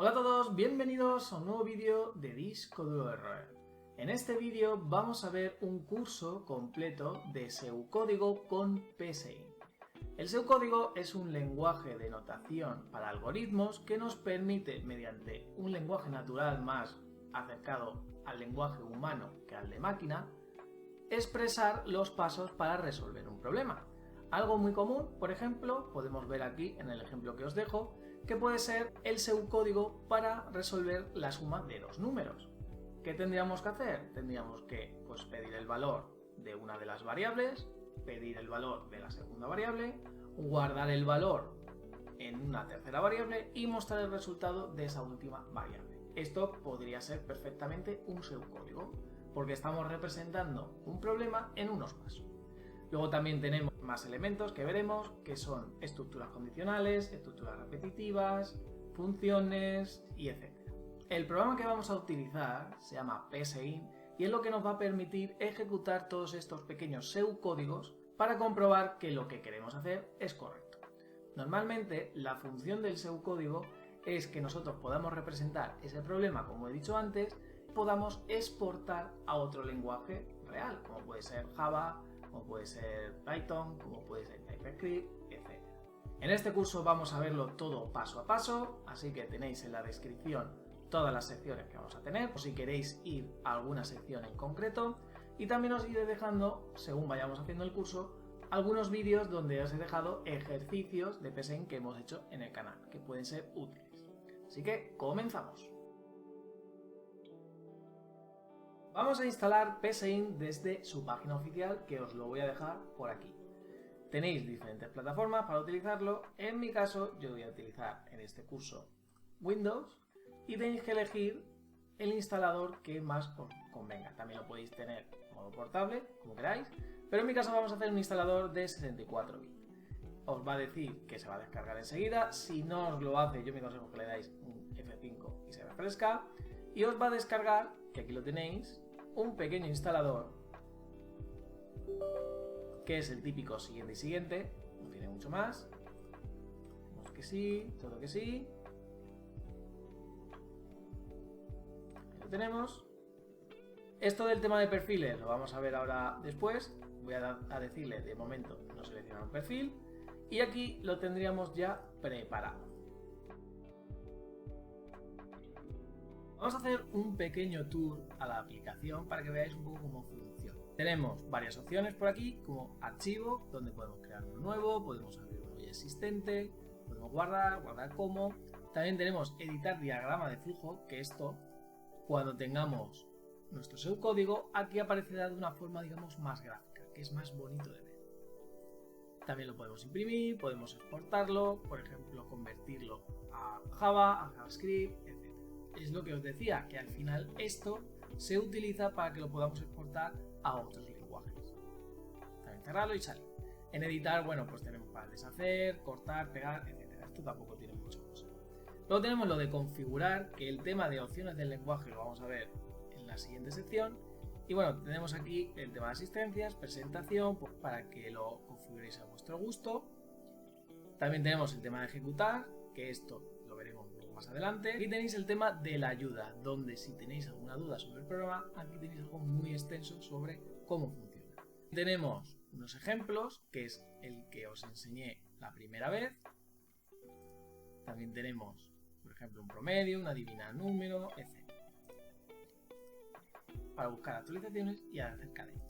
Hola a todos, bienvenidos a un nuevo vídeo de Disco Duro ROE. En este vídeo vamos a ver un curso completo de pseudocódigo con PSeInt. El pseudocódigo es un lenguaje de notación para algoritmos que nos permite, mediante un lenguaje natural más acercado al lenguaje humano que al de máquina, expresar los pasos para resolver un problema. Algo muy común, por ejemplo, podemos ver aquí en el ejemplo que os dejo, que puede ser el pseudocódigo para resolver la suma de dos números. ¿Qué tendríamos que hacer? Tendríamos que pedir el valor de una de las variables, pedir el valor de la segunda variable, guardar el valor en una tercera variable y mostrar el resultado de esa última variable. Esto podría ser perfectamente un pseudocódigo, porque estamos representando un problema en unos pasos. Luego también tenemos más elementos que veremos, que son estructuras condicionales, estructuras repetitivas, funciones y etc. El programa que vamos a utilizar se llama PSeInt y es lo que nos va a permitir ejecutar todos estos pequeños pseudocódigos para comprobar que lo que queremos hacer es correcto. Normalmente la función del pseudocódigo es que nosotros podamos representar ese problema, como he dicho antes, podamos exportar a otro lenguaje real, como puede ser Java, como puede ser Python, como puede ser TypeScript, etc. En este curso vamos a verlo todo paso a paso, así que tenéis en la descripción todas las secciones que vamos a tener, por si queréis ir a alguna sección en concreto, y también os iré dejando, según vayamos haciendo el curso, algunos vídeos donde os he dejado ejercicios de PSeInt que hemos hecho en el canal, que pueden ser útiles. Así que comenzamos. Vamos a instalar PSeInt desde su página oficial, que os lo voy a dejar por aquí. Tenéis diferentes plataformas para utilizarlo. En mi caso, yo voy a utilizar en este curso Windows y tenéis que elegir el instalador que más os convenga. También lo podéis tener en modo portable, como queráis, pero en mi caso vamos a hacer un instalador de 64 bits. Os va a decir que se va a descargar enseguida. Si no os lo hace, yo me aconsejo que le dais un F5 y se refresca. Y os va a descargar, que aquí lo tenéis, un pequeño instalador que es el típico siguiente y siguiente, no tiene mucho más. Vemos que sí, todo que sí. Ahí lo tenemos. Esto del tema de perfiles lo vamos a ver ahora después. Voy a decirle de momento no seleccionar un perfil y aquí lo tendríamos ya preparado. Vamos a hacer un pequeño tour a la aplicación para que veáis un poco cómo funciona. Tenemos varias opciones por aquí, como archivo, donde podemos crear uno nuevo, podemos abrir uno ya existente, podemos guardar como. También tenemos editar diagrama de flujo, que esto, cuando tengamos nuestro pseudocódigo, aquí aparecerá de una forma, digamos, más gráfica, que es más bonito de ver. También lo podemos imprimir, podemos exportarlo, por ejemplo, convertirlo a Java, a JavaScript, etc. Es lo que os decía, que al final esto se utiliza para que lo podamos exportar a otros lenguajes. También cerrarlo y salir. En editar, bueno, pues tenemos para deshacer, cortar, pegar, etc. Esto tampoco tiene mucha cosa. Luego tenemos lo de configurar, que el tema de opciones del lenguaje lo vamos a ver en la siguiente sección. Y bueno, tenemos aquí el tema de asistencias, presentación, pues para que lo configuréis a vuestro gusto. También tenemos el tema de ejecutar, que esto lo veremos más adelante. Aquí tenéis el tema de la ayuda, donde si tenéis alguna duda sobre el programa, aquí tenéis algo muy extenso sobre cómo funciona. Tenemos unos ejemplos, que es el que os enseñé la primera vez. También tenemos, por ejemplo, un promedio, una adivinar número, etc. Para buscar actualizaciones y hacer cadena.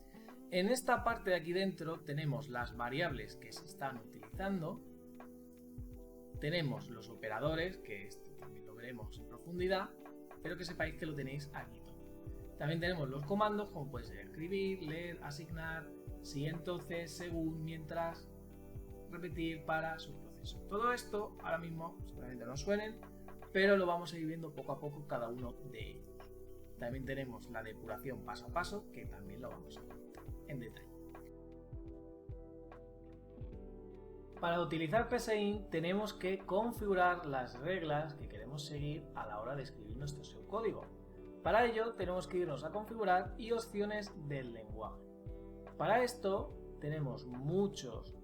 En esta parte de aquí dentro tenemos las variables que se están utilizando. Tenemos los operadores, que esto también lo veremos en profundidad, pero que sepáis que lo tenéis aquí todo. También tenemos los comandos, como puede ser escribir, leer, asignar, si, entonces, según, mientras, repetir, para, subproceso. Todo esto ahora mismo seguramente no suenen, pero lo vamos a ir viendo poco a poco cada uno de ellos. También tenemos la depuración paso a paso, que también lo vamos a ver en detalle. Para utilizar PSeInt tenemos que configurar las reglas que queremos seguir a la hora de escribir nuestro pseudocódigo. Para ello tenemos que irnos a configurar y opciones del lenguaje. Para esto tenemos muchos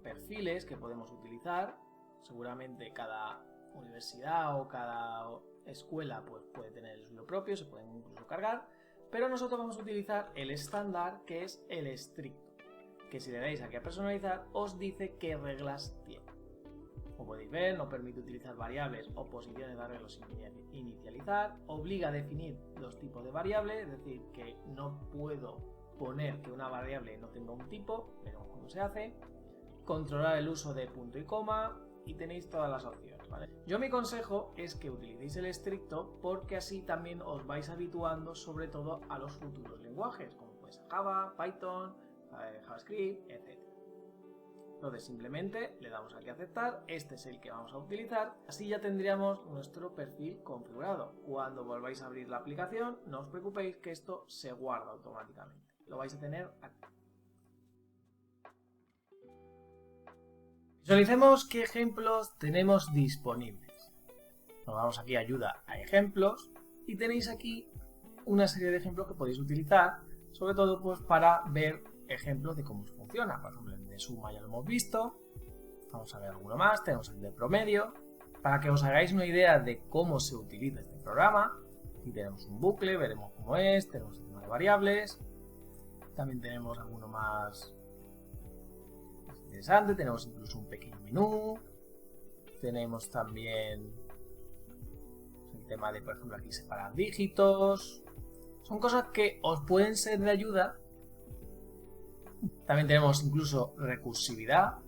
perfiles que podemos utilizar. Seguramente cada universidad o cada escuela pues puede tener el suyo propio, se pueden incluso cargar, pero nosotros vamos a utilizar el estándar, que es el estricto, que si le dais aquí a personalizar os dice qué reglas tiene. Como podéis ver, no permite utilizar variables o posiciones de arreglo sin inicializar, obliga a definir los tipos de variables, es decir, que no puedo poner que una variable no tenga un tipo, veremos cómo se hace, controlar el uso de punto y coma, y tenéis todas las opciones, ¿vale? Yo mi consejo es que utilicéis el estricto porque así también os vais habituando sobre todo a los futuros lenguajes, como puede ser Java, Python, JavaScript, etc. Entonces simplemente le damos aquí a aceptar, este es el que vamos a utilizar, así ya tendríamos nuestro perfil configurado. Cuando volváis a abrir la aplicación, no os preocupéis que esto se guarda automáticamente, lo vais a tener aquí. Visualicemos qué ejemplos tenemos disponibles. Nos vamos aquí a ayuda a ejemplos y tenéis aquí una serie de ejemplos que podéis utilizar, sobre todo pues para ver ejemplos de cómo funciona. Por ejemplo, el de suma ya lo hemos visto, vamos a ver alguno más, tenemos el de promedio, para que os hagáis una idea de cómo se utiliza este programa. Aquí tenemos un bucle, veremos cómo es, tenemos el tema de variables, también tenemos alguno más interesante, tenemos incluso un pequeño menú, tenemos también el tema de, por ejemplo, aquí separar dígitos, son cosas que os pueden ser de ayuda. También tenemos incluso recursividad,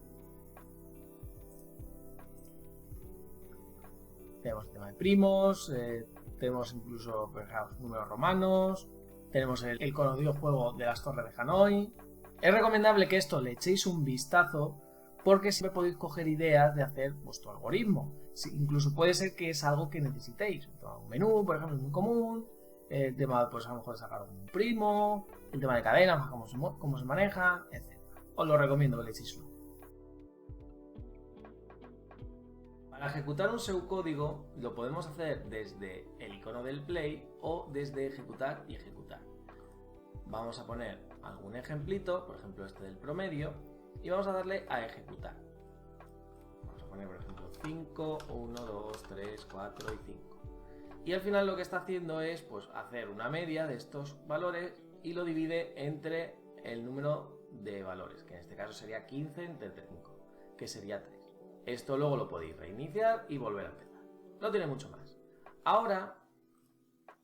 tenemos el tema de primos, tenemos incluso números romanos, tenemos el conocido juego de las torres de Hanoi. Es recomendable que esto le echéis un vistazo porque siempre podéis coger ideas de hacer vuestro algoritmo. Incluso puede ser que es algo que necesitéis. Un menú, por ejemplo, es muy común. El tema, pues a lo mejor de sacar un primo, el tema de cadenas, cómo se maneja, etc. Os lo recomiendo que le echéis uno. Para ejecutar un pseudocódigo lo podemos hacer desde el icono del play o desde ejecutar y ejecutar. Vamos a poner algún ejemplito, por ejemplo este del promedio, y vamos a darle a ejecutar. Vamos a poner por ejemplo 5, 1, 2, 3, 4 y 5. Y al final lo que está haciendo es pues hacer una media de estos valores y lo divide entre el número de valores, que en este caso sería 15 entre 5, que sería 3. Esto luego lo podéis reiniciar y volver a empezar. No tiene mucho más. Ahora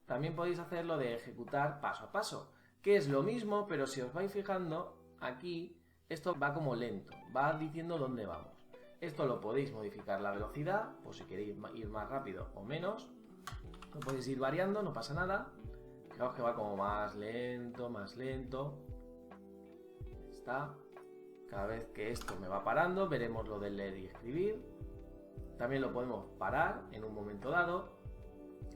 también podéis hacer lo de ejecutar paso a paso, que es lo mismo, pero si os vais fijando, aquí esto va como lento, va diciendo dónde vamos. Esto lo podéis modificar la velocidad, pues si queréis ir más rápido o menos, lo podéis ir variando, no pasa nada. Fijaos que va como más lento, más lento. Ahí está. Cada vez que esto me va parando, veremos lo del leer y escribir. También lo podemos parar en un momento dado.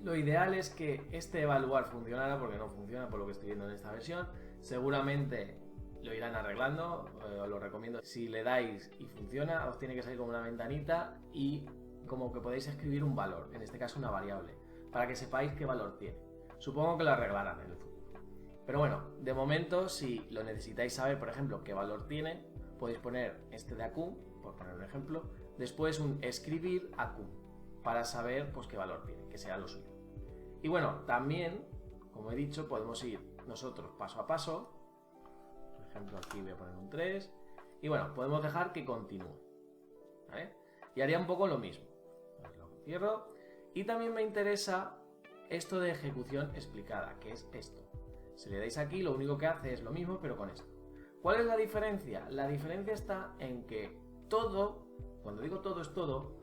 Lo ideal es que este evaluar funcionara, porque no funciona por lo que estoy viendo en esta versión. Seguramente lo irán arreglando, os lo recomiendo. Si le dais y funciona, os tiene que salir como una ventanita y como que podéis escribir un valor, en este caso una variable, para que sepáis qué valor tiene. Supongo que lo arreglarán en el futuro. Pero bueno, de momento, si lo necesitáis saber, por ejemplo, qué valor tiene, podéis poner este de AQ, por poner un ejemplo, después un escribir AQ, para saber pues qué valor tiene, que sea lo suyo. Y bueno, también, como he dicho, podemos ir nosotros paso a paso. Por ejemplo, aquí voy a poner un 3. Y bueno, podemos dejar que continúe, ¿vale? Y haría un poco lo mismo. Lo cierro. Y también me interesa esto de ejecución explicada, que es esto. Si le dais aquí, lo único que hace es lo mismo, pero con esto. ¿Cuál es la diferencia? La diferencia está en que todo, cuando digo todo es todo,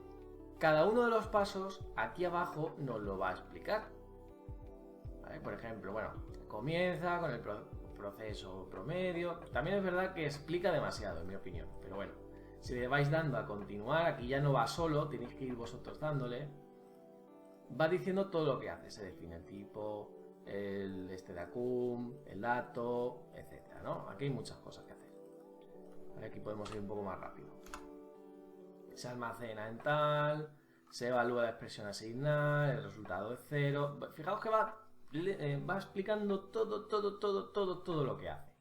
cada uno de los pasos aquí abajo nos lo va a explicar. ¿Vale? Por ejemplo, bueno, comienza con el proceso promedio. También es verdad que explica demasiado, en mi opinión. Pero bueno, si le vais dando a continuar, aquí ya no va solo, tenéis que ir vosotros dándole. Va diciendo todo lo que hace. Se define el tipo, el de ACUM, el dato, etcétera, ¿no? Aquí hay muchas cosas que hacer. Vale, aquí podemos ir un poco más rápido. Se almacena en tal, se evalúa la expresión a asignar, el resultado es 0. Fijaos que va explicando todo lo que hace.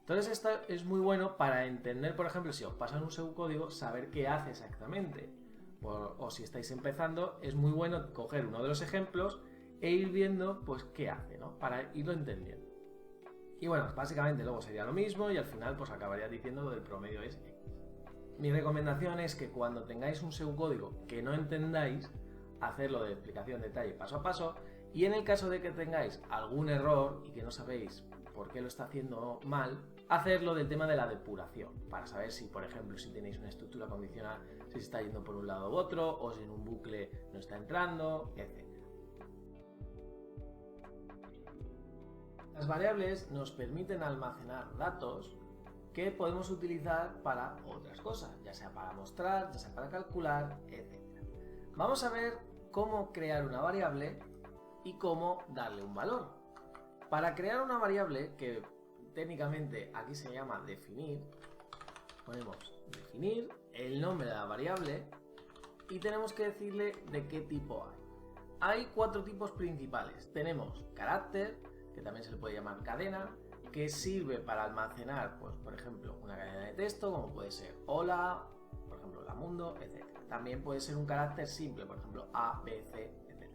Entonces esto es muy bueno para entender, por ejemplo, si os pasan un pseudocódigo, saber qué hace exactamente. o si estáis empezando, es muy bueno coger uno de los ejemplos e ir viendo pues qué hace, ¿no? Para irlo entendiendo. Y bueno, básicamente luego sería lo mismo y al final pues acabaría diciendo lo del promedio es X. Mi recomendación es que cuando tengáis un pseudocódigo que no entendáis, hacerlo de explicación detalle paso a paso, y en el caso de que tengáis algún error y que no sabéis por qué lo está haciendo mal, hacerlo del tema de la depuración, para saber si, por ejemplo, si tenéis una estructura condicional, si se está yendo por un lado u otro, o si en un bucle no está entrando, etc. Las variables nos permiten almacenar datos que podemos utilizar para otras cosas, ya sea para mostrar, ya sea para calcular, etc. Vamos a ver cómo crear una variable y cómo darle un valor. Para crear una variable, que técnicamente aquí se llama definir, ponemos definir el nombre de la variable y tenemos que decirle de qué tipo hay. Hay 4 tipos principales. Tenemos carácter, que también se le puede llamar cadena, que sirve para almacenar, pues por ejemplo, una cadena de texto, como puede ser hola, por ejemplo, hola mundo, etc. También puede ser un carácter simple, por ejemplo, A, B, C, etc.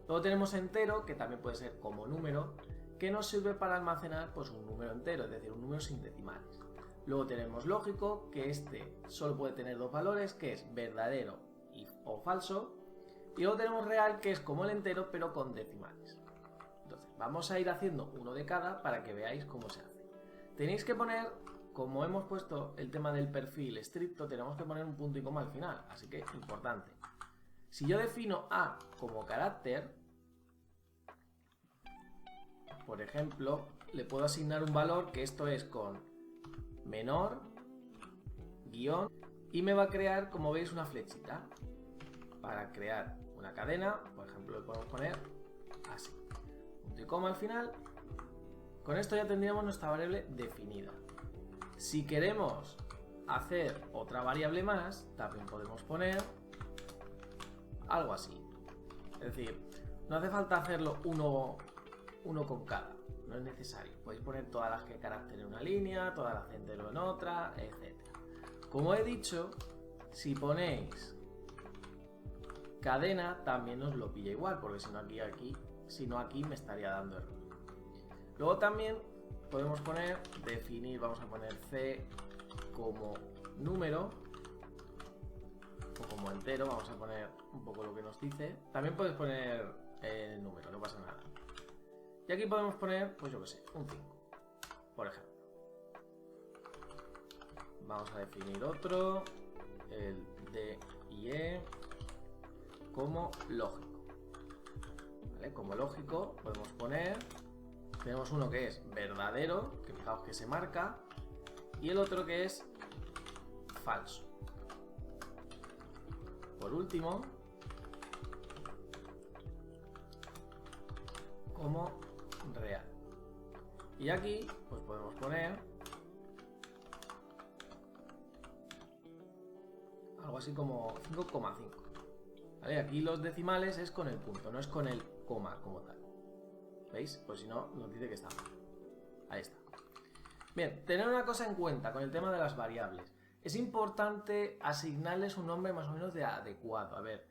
Luego tenemos entero, que también puede ser como número, que nos sirve para almacenar pues un número entero, es decir, un número sin decimales. Luego tenemos lógico, que este solo puede tener 2 valores, que es verdadero o falso. Y luego tenemos real, que es como el entero, pero con decimales. Entonces, vamos a ir haciendo uno de cada para que veáis cómo se hace. Tenéis que poner, como hemos puesto el tema del perfil estricto, tenemos que poner un punto y coma al final, así que importante. Si yo defino A como carácter, por ejemplo, le puedo asignar un valor, que esto es con menor, guión, y me va a crear, como veis, una flechita. Para crear una cadena, por ejemplo, le podemos poner así. Punto y coma al final. Con esto ya tendríamos nuestra variable definida. Si queremos hacer otra variable más, también podemos poner algo así. Es decir, no hace falta hacerlo uno con cada, no es necesario. Podéis poner todas las que carácter en una línea, todas las entero en otra, etc. Como he dicho, si ponéis cadena también os lo pilla igual, porque si no aquí me estaría dando error. Luego también podemos poner definir, vamos a poner C como número o como entero, vamos a poner un poco lo que nos dice. También puedes poner el número, no pasa nada. Y aquí podemos poner, pues yo que sé, un 5, por ejemplo. Vamos a definir otro, el D y E, como lógico. ¿Vale? Como lógico podemos poner, tenemos uno que es verdadero, que fijaos que se marca, y el otro que es falso. Por último, como real. Y aquí pues podemos poner algo así como 5,5. ¿Vale? Aquí los decimales es con el punto, no es con el coma como tal. ¿Veis? Pues si no, nos dice que está mal. Ahí está. Bien, tener una cosa en cuenta con el tema de las variables. Es importante asignarles un nombre más o menos adecuado. A ver,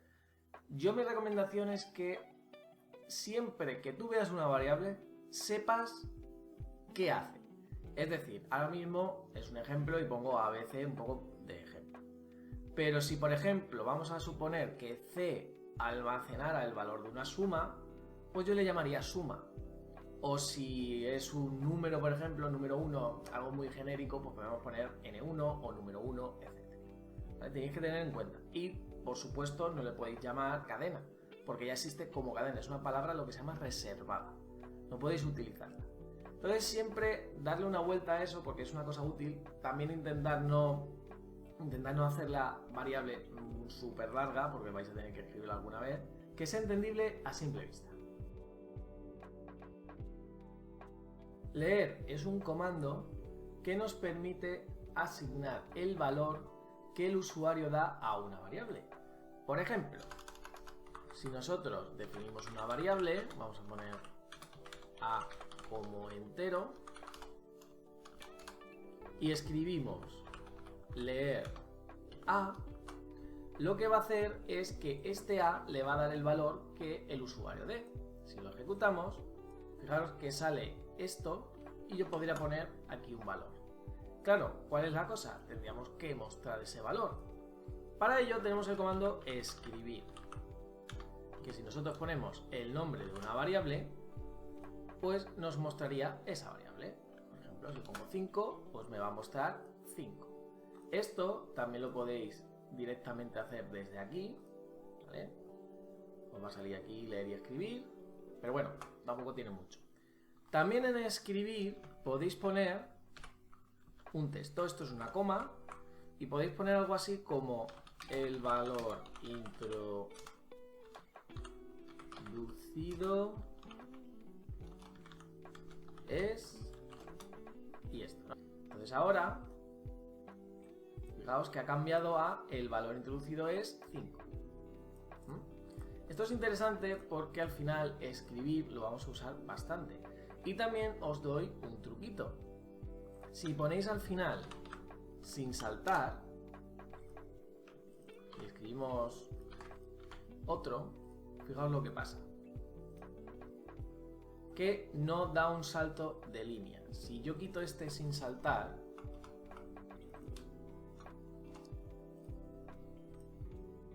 yo mi recomendación es que siempre que tú veas una variable, sepas qué hace. Es decir, ahora mismo es un ejemplo y pongo ABC un poco de ejemplo. Pero si, por ejemplo, vamos a suponer que C almacenara el valor de una suma, pues yo le llamaría suma. O si es un número, por ejemplo, número 1, algo muy genérico, pues podemos poner N1 o número 1, etc. ¿Vale? Tenéis que tener en cuenta. Y, por supuesto, no le podéis llamar cadena, porque ya existe como cadena. Es una palabra lo que se llama reservada. No podéis utilizarla. Entonces, siempre darle una vuelta a eso, porque es una cosa útil. También intentar no hacer la variable súper larga, porque vais a tener que escribirla alguna vez, que sea entendible a simple vista. Leer es un comando que nos permite asignar el valor que el usuario da a una variable. Por ejemplo, si nosotros definimos una variable, vamos a poner A como entero y escribimos leer A, lo que va a hacer es que este A le va a dar el valor que el usuario dé. Si lo ejecutamos, fijaros que sale esto y yo podría poner aquí un valor. Claro, ¿cuál es la cosa? Tendríamos que mostrar ese valor. Para ello tenemos el comando escribir, que si nosotros ponemos el nombre de una variable, pues nos mostraría esa variable. Por ejemplo, si pongo 5, pues me va a mostrar 5. Esto también lo podéis directamente hacer desde aquí, ¿vale? Os va a salir aquí leer y escribir, pero bueno, tampoco tiene mucho. También en escribir podéis poner un texto, esto es una coma, y podéis poner algo así como el valor introducido es y esto, ¿no? Entonces ahora fijaos que ha cambiado a el valor introducido es 5. Esto es interesante porque al final escribir lo vamos a usar bastante. Y también os doy un truquito. Si ponéis al final sin saltar y escribimos otro, fijaos lo que pasa. Que no da un salto de línea. Si yo quito este sin saltar,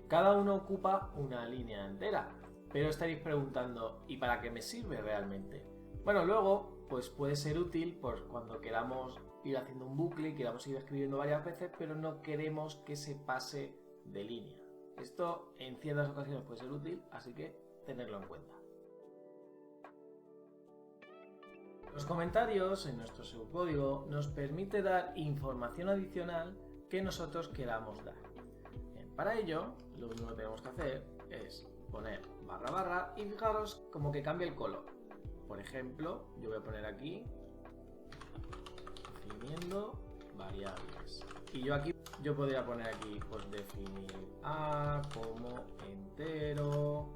cada uno ocupa una línea entera. Pero estaréis preguntando, ¿y para qué me sirve realmente? Bueno, luego pues puede ser útil pues, cuando queramos ir haciendo un bucle y queramos ir escribiendo varias veces, pero no queremos que se pase de línea. Esto en ciertas ocasiones puede ser útil, así que tenerlo en cuenta. Los comentarios en nuestro pseudocódigo nos permite dar información adicional que nosotros queramos dar. Bien, para ello, lo único que tenemos que hacer es poner barra barra y fijaros como que cambia el color. Por ejemplo, yo voy a poner aquí definiendo variables. Y yo podría poner aquí pues definir A como entero,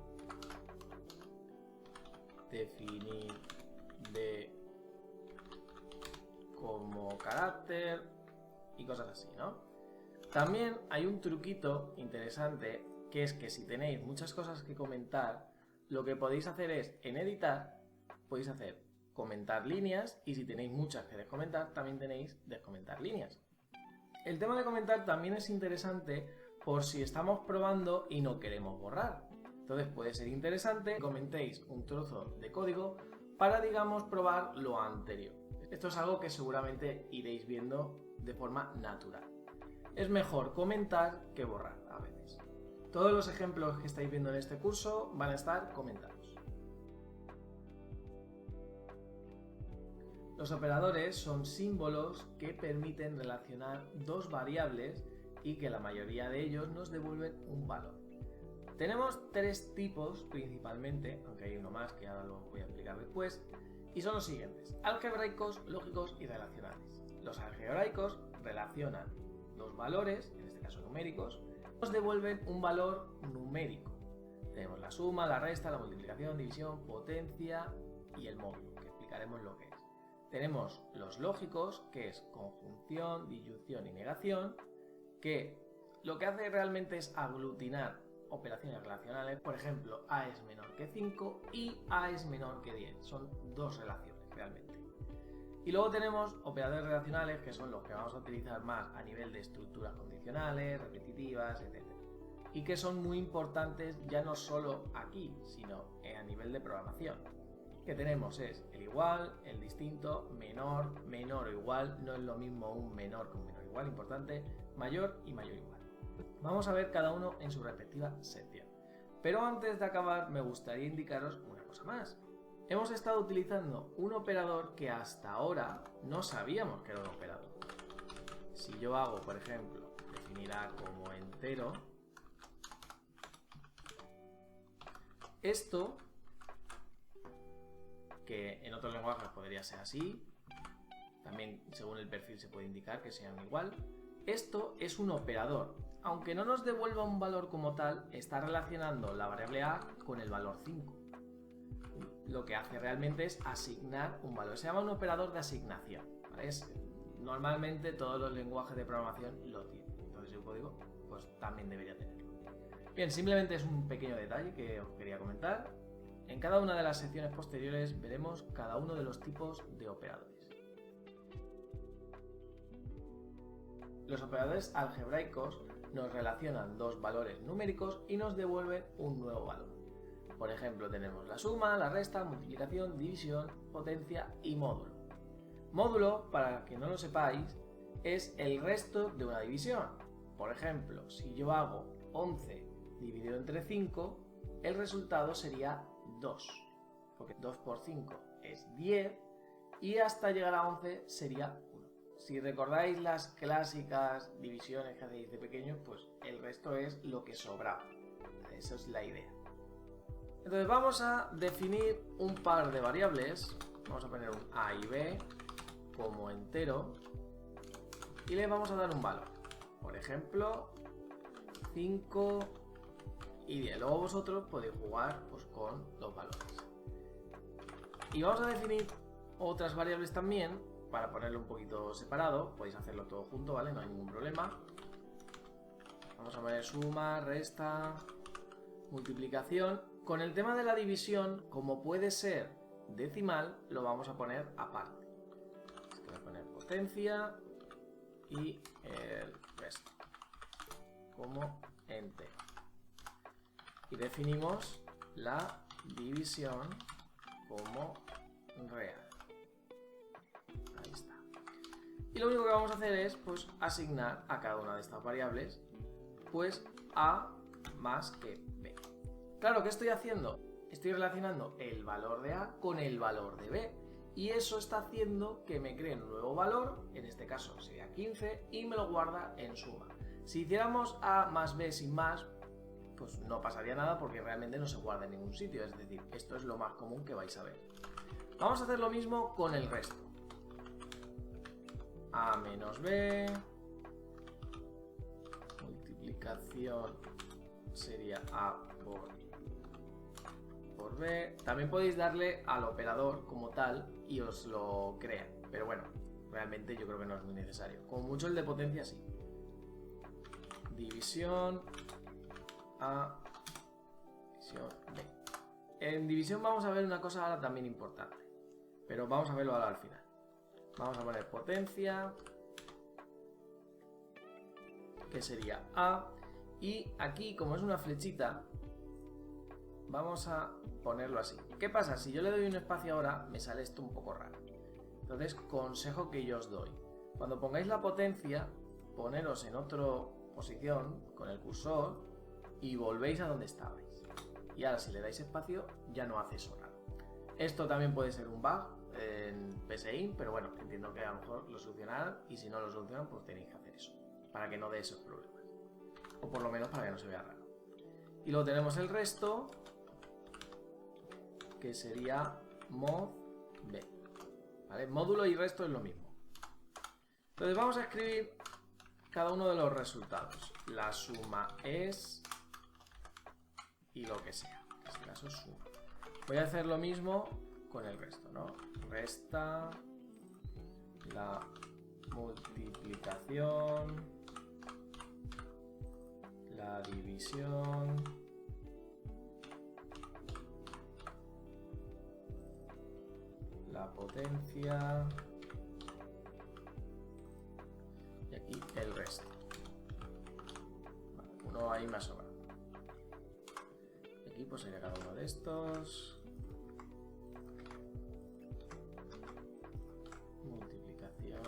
definir B como carácter y cosas así, ¿no? También hay un truquito interesante que es que si tenéis muchas cosas que comentar, lo que podéis hacer es en editar podéis hacer comentar líneas y si tenéis muchas que descomentar, también tenéis descomentar líneas. El tema de comentar también es interesante por si estamos probando y no queremos borrar. Entonces puede ser interesante que comentéis un trozo de código para, digamos, probar lo anterior. Esto es algo que seguramente iréis viendo de forma natural. Es mejor comentar que borrar a veces. Todos los ejemplos que estáis viendo en este curso van a estar comentados. Los operadores son símbolos que permiten relacionar dos variables y que la mayoría de ellos nos devuelven un valor. Tenemos tres tipos principalmente, aunque hay uno más que ahora lo voy a explicar después, y son los siguientes: algebraicos, lógicos y relacionales. Los algebraicos relacionan dos valores, en este caso numéricos, nos devuelven un valor numérico. Tenemos la suma, la resta, la multiplicación, división, potencia y el módulo, que explicaremos lo que es. Tenemos los lógicos, que es conjunción, disyunción y negación, que lo que hace realmente es aglutinar operaciones relacionales. Por ejemplo, A es menor que 5 y A es menor que 10. Son dos relaciones realmente. Y luego tenemos operadores relacionales, que son los que vamos a utilizar más a nivel de estructuras condicionales, repetitivas, etc. Y que son muy importantes ya no solo aquí, sino a nivel de programación. Que tenemos es el igual, el distinto, menor, menor o igual, no es lo mismo un menor que un menor igual, importante, mayor y mayor igual. Vamos a ver cada uno en su respectiva sección. Pero antes de acabar me gustaría indicaros una cosa más. Hemos estado utilizando un operador que hasta ahora no sabíamos que era un operador. Si yo hago, por ejemplo, definir A como entero, esto, que en otros lenguajes podría ser así, también según el perfil se puede indicar que sean igual, esto es un operador. Aunque no nos devuelva un valor como tal, está relacionando la variable A con el valor 5. Lo que hace realmente es asignar un valor. Se llama un operador de asignación, ¿vale? Normalmente todos los lenguajes de programación lo tienen. Entonces el código pues también debería tenerlo. Bien, simplemente es un pequeño detalle que os quería comentar. En cada una de las secciones posteriores veremos cada uno de los tipos de operadores. Los operadores algebraicos nos relacionan dos valores numéricos y nos devuelven un nuevo valor. Por ejemplo, tenemos la suma, la resta, multiplicación, división, potencia y módulo. Módulo, para que no lo sepáis, es el resto de una división. Por ejemplo, si yo hago 11 dividido entre 5, el resultado sería 2, porque 2 por 5 es 10 y hasta llegar a 11 sería 1. Si recordáis las clásicas divisiones que hacéis de pequeños, pues el resto es lo que sobraba. Esa es la idea. Entonces vamos a definir un par de variables. Vamos a poner un a y b como entero y le vamos a dar un valor. Por ejemplo, 5 y 10. Luego vosotros podéis jugar pues, con los valores. Y vamos a definir otras variables también para ponerlo un poquito separado. Podéis hacerlo todo junto, ¿vale? No hay ningún problema. Vamos a poner suma, resta, multiplicación. Con el tema de la división, como puede ser decimal, lo vamos a poner aparte. Voy a poner potencia y el resto como entero. Y definimos la división como real. Ahí está. Y lo único que vamos a hacer es pues asignar a cada una de estas variables pues a más que b. Claro, ¿qué estoy haciendo? Estoy relacionando el valor de a con el valor de b. Y eso está haciendo que me cree un nuevo valor, en este caso sería 15, y me lo guarda en suma. Si hiciéramos a más b sin más, pues no pasaría nada porque realmente no se guarda en ningún sitio, es decir, esto es lo más común que vais a ver. Vamos a hacer lo mismo con el resto. A menos b, multiplicación sería a por b. También podéis darle al operador como tal y os lo crea, pero bueno, realmente yo creo que no es muy necesario. Como mucho el de potencia sí. División a división b. En división vamos a ver una cosa ahora también importante, pero vamos a verlo ahora al final. Vamos a poner potencia, que sería a, y aquí como es una flechita vamos a ponerlo así. ¿Qué pasa? Si yo le doy un espacio ahora me sale esto un poco raro. Entonces, consejo que yo os doy: cuando pongáis la potencia, poneros en otra posición con el cursor y volvéis a donde estabais. Y ahora si le dais espacio ya no hace eso raro. Esto también puede ser un bug en PSeInt, pero bueno, entiendo que a lo mejor lo solucionarán y si no lo solucionan pues tenéis que hacer eso, para que no dé esos problemas. O por lo menos para que no se vea raro. Y luego tenemos el resto, que sería mod b. ¿Vale? Módulo y resto es lo mismo. Entonces vamos a escribir cada uno de los resultados. La suma es y lo que sea. En este caso es suma. Voy a hacer lo mismo con el resto, ¿no? Resta, la multiplicación, la división, la potencia y aquí el resto. Vale, uno ahí me ha sobrado. Aquí pues sería cada uno de estos. Multiplicación,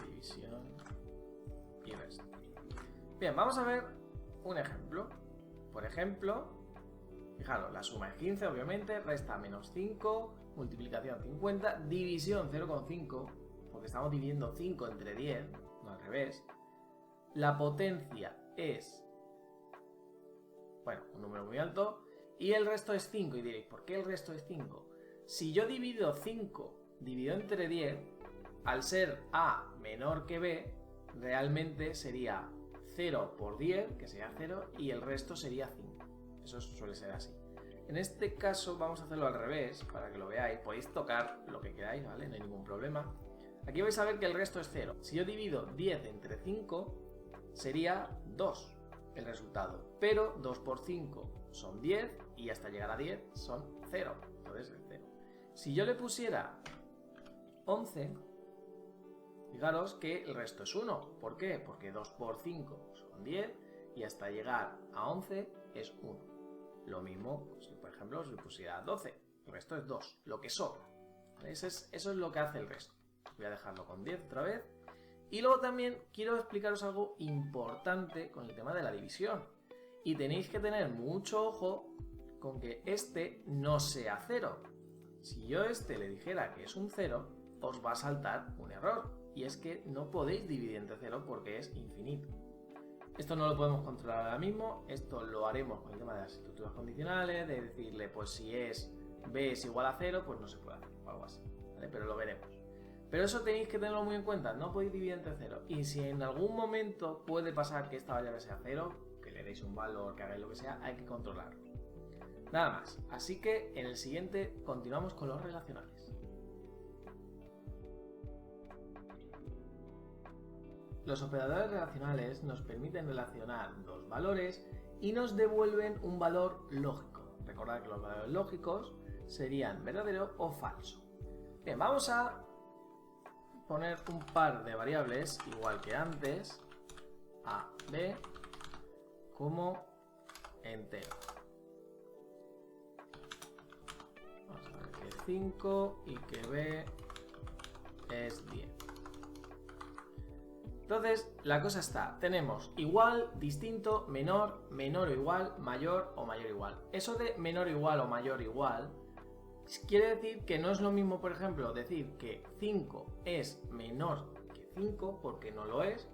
división y resto. Bien, vamos a ver un ejemplo. Por ejemplo, fijaros, la suma es 15, obviamente, resta menos 5, multiplicación 50, división 0,5, porque estamos dividiendo 5 entre 10, no al revés. La potencia es, bueno, un número muy alto, y el resto es 5. Y diréis, ¿por qué el resto es 5? Si yo divido 5 dividido entre 10, al ser a menor que b, realmente sería 0 por 10, que sería 0, y el resto sería 5. Eso suele ser así. En este caso vamos a hacerlo al revés, para que lo veáis. Podéis tocar lo que queráis, ¿vale? No hay ningún problema. Aquí vais a ver que el resto es 0. Si yo divido 10 entre 5, sería 2, el resultado, pero 2 por 5 son 10 y hasta llegar a 10 son 0, entonces es 0. Si yo le pusiera 11, fijaros que el resto es 1. ¿Por qué? Porque 2 por 5 son 10 y hasta llegar a 11 es 1. Lo mismo, si por ejemplo si le pusiera 12, el resto es 2, lo que sobra. Eso es lo que hace el resto. Voy a dejarlo con 10 otra vez. Y luego también quiero explicaros algo importante con el tema de la división. Y tenéis que tener mucho ojo con que este no sea 0. Si yo le dijera que es un 0, os va a saltar un error. Y es que no podéis dividir entre 0 porque es infinito. Esto no lo podemos controlar ahora mismo. Esto lo haremos con el tema de las estructuras condicionales, de decirle, pues si b es igual a 0, pues no se puede hacer o algo así. ¿Vale? Pero lo veremos. Pero eso tenéis que tenerlo muy en cuenta, no podéis dividir entre 0. Y si en algún momento puede pasar que esta variable sea 0, que le deis un valor, que hagáis lo que sea, hay que controlarlo. Nada más. Así que en el siguiente continuamos con los relacionales. Los operadores relacionales nos permiten relacionar dos valores y nos devuelven un valor lógico. Recordad que los valores lógicos serían verdadero o falso. Bien, vamos a poner un par de variables igual que antes, a, b, como entero. Vamos a ver que es 5 y que b es 10. Entonces, la cosa está, tenemos igual, distinto, menor, menor o igual, mayor o mayor o igual. Eso de menor o igual o mayor o igual quiere decir que no es lo mismo, por ejemplo, decir que 5 es menor que 5, porque no lo es,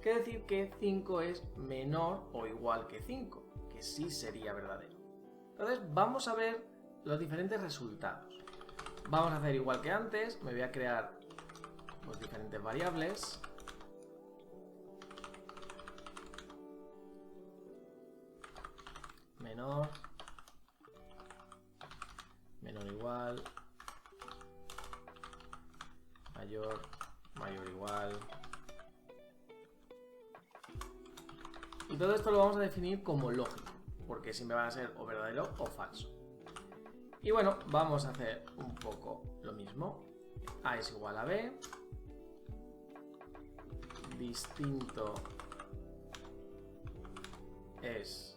que decir que 5 es menor o igual que 5, que sí sería verdadero. Entonces, vamos a ver los diferentes resultados. Vamos a hacer igual que antes, me voy a crear pues, diferentes variables. Menor, menor igual, mayor, mayor igual. Y todo esto lo vamos a definir como lógico, porque siempre van a ser o verdadero o falso. Y bueno, vamos a hacer un poco lo mismo. A es igual a b, distinto es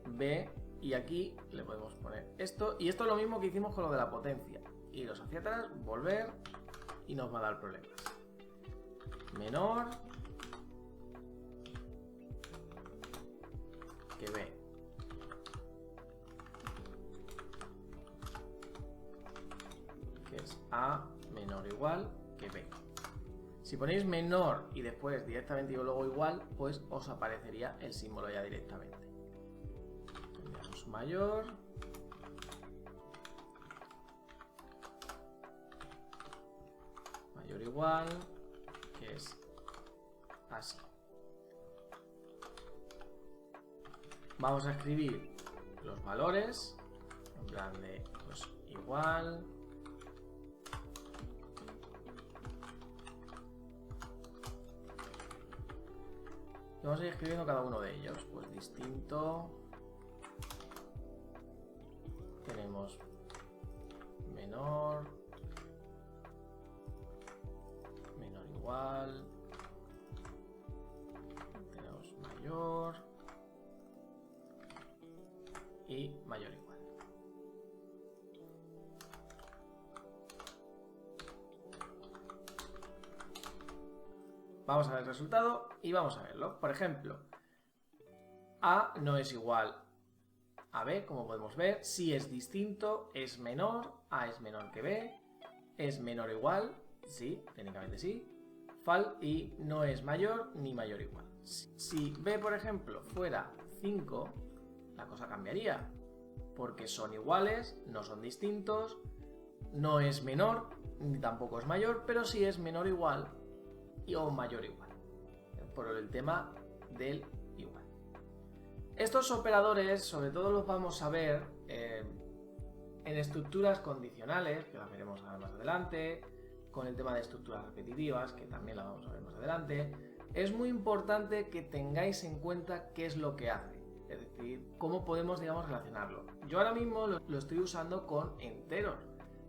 b, y aquí le podemos poner esto, y esto es lo mismo que hicimos con lo de la potencia. Iros hacia atrás, volver, y nos va a dar problemas. Menor que b. Que es a menor o igual que b. Si ponéis menor y después directamente y luego igual, pues os aparecería el símbolo ya directamente. Cambiamos mayor. Mayor o igual, que es así. Vamos a escribir los valores, en plan de pues igual. Y vamos a ir escribiendo cada uno de ellos. Pues distinto. Tenemos menor. Menor igual. Tenemos mayor. Y mayor igual. Vamos a ver el resultado y vamos a verlo. Por ejemplo, A no es igual a B, como podemos ver. Si es distinto, es menor. A es menor que B. Es menor o igual. Sí, técnicamente sí. Y no es mayor ni mayor o igual. Si B, por ejemplo, fuera 5, la cosa cambiaría. Porque son iguales, no son distintos. No es menor, ni tampoco es mayor, pero sí es menor o igual. O mayor o igual, por el tema del igual. Estos operadores sobre todo los vamos a ver en estructuras condicionales, que las veremos más adelante, con el tema de estructuras repetitivas, que también las vamos a ver más adelante, es muy importante que tengáis en cuenta qué es lo que hace, es decir, cómo podemos, digamos, relacionarlo. Yo ahora mismo lo estoy usando con enteros,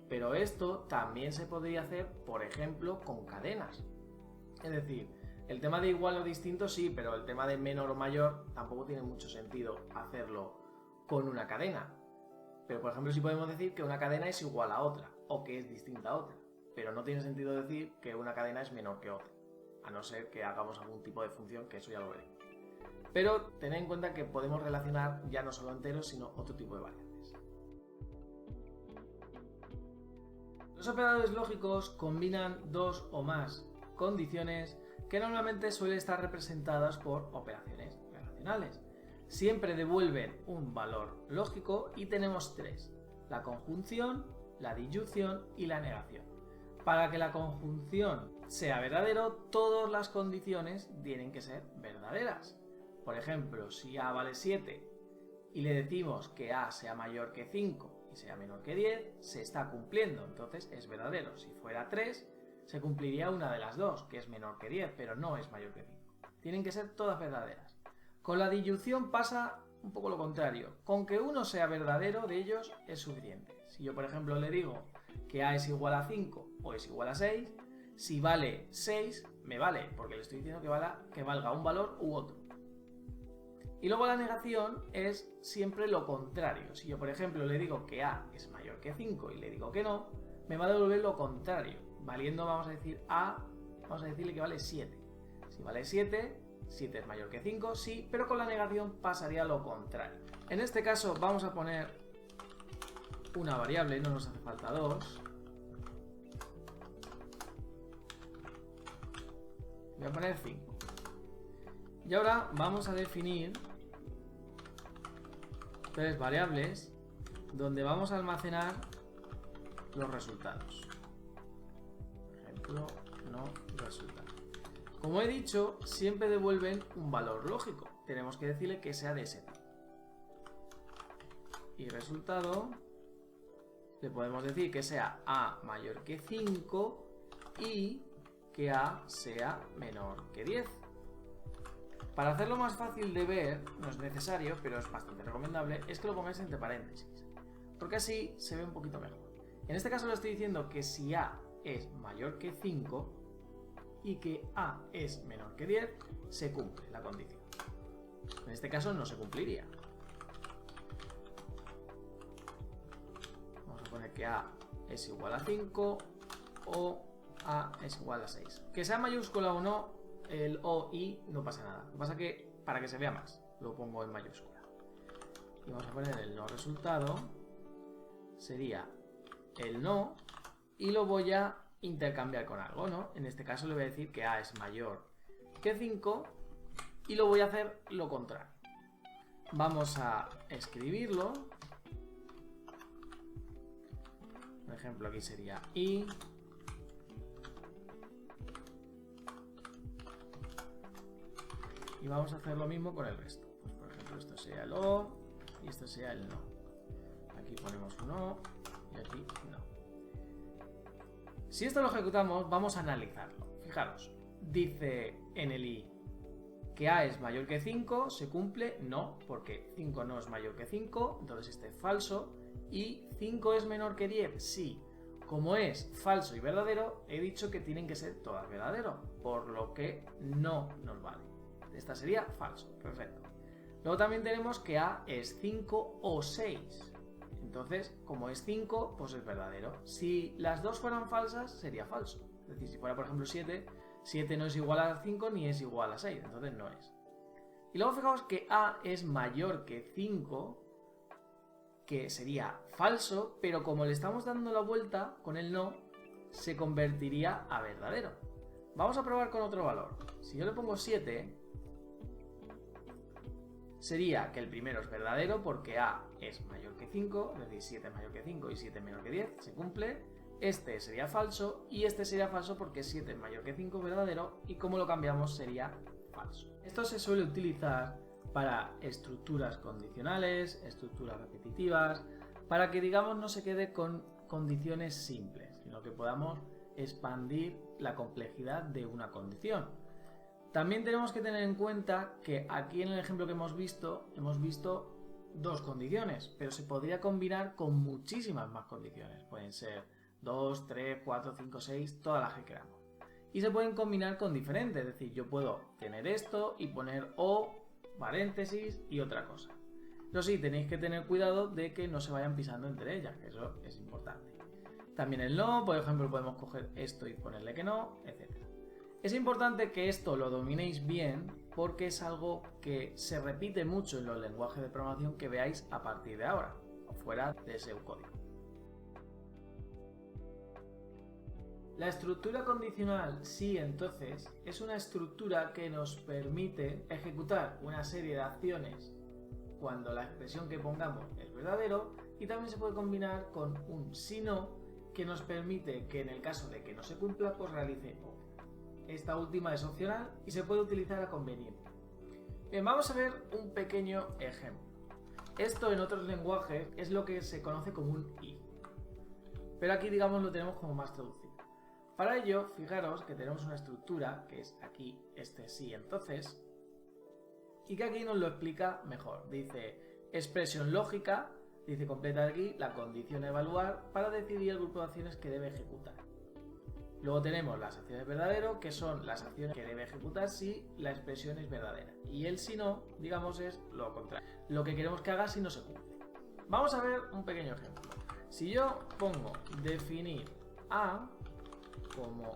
pero esto también se podría hacer, por ejemplo, con cadenas. Es decir, el tema de igual o distinto sí, pero el tema de menor o mayor tampoco tiene mucho sentido hacerlo con una cadena. Pero por ejemplo sí podemos decir que una cadena es igual a otra o que es distinta a otra, pero no tiene sentido decir que una cadena es menor que otra, a no ser que hagamos algún tipo de función, que eso ya lo veremos. Pero tened en cuenta que podemos relacionar ya no solo enteros, sino otro tipo de variables. Los operadores lógicos combinan dos o más condiciones que normalmente suelen estar representadas por operaciones relacionales. Siempre devuelven un valor lógico y tenemos tres: la conjunción, la disyunción y la negación. Para que la conjunción sea verdadero, todas las condiciones tienen que ser verdaderas. Por ejemplo, si A vale 7 y le decimos que A sea mayor que 5 y sea menor que 10, se está cumpliendo, entonces es verdadero. Si fuera 3, se cumpliría una de las dos, que es menor que 10, pero no es mayor que 5. Tienen que ser todas verdaderas. Con la disyunción pasa un poco lo contrario. Con que uno sea verdadero de ellos es suficiente. Si yo, por ejemplo, le digo que A es igual a 5 o es igual a 6, si vale 6, me vale, porque le estoy diciendo que valga un valor u otro. Y luego la negación es siempre lo contrario. Si yo, por ejemplo, le digo que A es mayor que 5 y le digo que no, me va a devolver lo contrario. Valiendo, vamos a decir, A, vamos a decirle que vale 7. Si vale 7, 7 es mayor que 5, sí, pero con la negación pasaría lo contrario. En este caso vamos a poner una variable, no nos hace falta dos. Voy a poner 5. Y ahora vamos a definir tres variables donde vamos a almacenar los resultados. Por ejemplo, no resultado. Como he dicho, siempre devuelven un valor lógico. Tenemos que decirle que sea de ese tipo. Y resultado, le podemos decir que sea A mayor que 5 y que A sea menor que 10. Para hacerlo más fácil de ver, no es necesario, pero es bastante recomendable, es que lo pongáis entre paréntesis, porque así se ve un poquito mejor. En este caso le estoy diciendo que si A es mayor que 5 y que A es menor que 10, se cumple la condición. En este caso no se cumpliría. Vamos a poner que A es igual a 5 o A es igual a 6. Que sea mayúscula o no, el O, I no pasa nada. Lo que pasa es que para que se vea más, lo pongo en mayúscula. Y vamos a poner el no resultado. Sería el no y lo voy a intercambiar con algo, ¿no? En este caso le voy a decir que A es mayor que 5 y lo voy a hacer lo contrario. Vamos a escribirlo. Por ejemplo, aquí sería I. Y vamos a hacer lo mismo con el resto. Pues por ejemplo, esto sería el O y esto sería el no. Aquí ponemos un O y aquí no. Si esto lo ejecutamos, vamos a analizarlo. Fijaros, dice en el I que A es mayor que 5, ¿se cumple? No, porque 5 no es mayor que 5, entonces este es falso. ¿Y 5 es menor que 10? Sí. Como es falso y verdadero, he dicho que tienen que ser todas verdaderos, por lo que no nos vale. Esta sería falso, perfecto. Luego también tenemos que A es 5 o 6. Entonces, como es 5, pues es verdadero. Si las dos fueran falsas, sería falso. Es decir, si fuera por ejemplo 7, 7 no es igual a 5 ni es igual a 6, entonces no es. Y luego fijaos que A es mayor que 5, que sería falso, pero como le estamos dando la vuelta con el no, se convertiría a verdadero. Vamos a probar con otro valor. Si yo le pongo 7, sería que el primero es verdadero porque A es mayor que 5, es decir, 7 es mayor que 5 y 7 es menor que 10, se cumple. Este sería falso y este sería falso porque 7 es mayor que 5, verdadero, y como lo cambiamos sería falso. Esto se suele utilizar para estructuras condicionales, estructuras repetitivas, para que digamos no se quede con condiciones simples, sino que podamos expandir la complejidad de una condición. También tenemos que tener en cuenta que aquí en el ejemplo que hemos visto dos condiciones, pero se podría combinar con muchísimas más condiciones. Pueden ser 2, 3, 4, 5, 6, todas las que queramos. Y se pueden combinar con diferentes, es decir, yo puedo tener esto y poner o, paréntesis y otra cosa. Pero sí, tenéis que tener cuidado de que no se vayan pisando entre ellas, que eso es importante. También el no, por ejemplo, podemos coger esto y ponerle que no, etc. Es importante que esto lo dominéis bien porque es algo que se repite mucho en los lenguajes de programación que veáis a partir de ahora, o fuera de ese código. La estructura condicional sí, entonces, es una estructura que nos permite ejecutar una serie de acciones cuando la expresión que pongamos es verdadero, y también se puede combinar con un si no, que nos permite que en el caso de que no se cumpla, pues realice o. Esta última es opcional y se puede utilizar a conveniencia. Bien, vamos a ver un pequeño ejemplo. Esto en otros lenguajes es lo que se conoce como un if, pero aquí digamos lo tenemos como más traducido. Para ello, fijaros que tenemos una estructura que es aquí este sí entonces, y que aquí nos lo explica mejor. Dice expresión lógica, dice completar aquí la condición a evaluar para decidir el grupo de acciones que debe ejecutar. Luego tenemos las acciones verdadero, que son las acciones que debe ejecutar si la expresión es verdadera. Y el si no, digamos, es lo contrario, lo que queremos que haga si no se cumple. Vamos a ver un pequeño ejemplo. Si yo pongo definir a como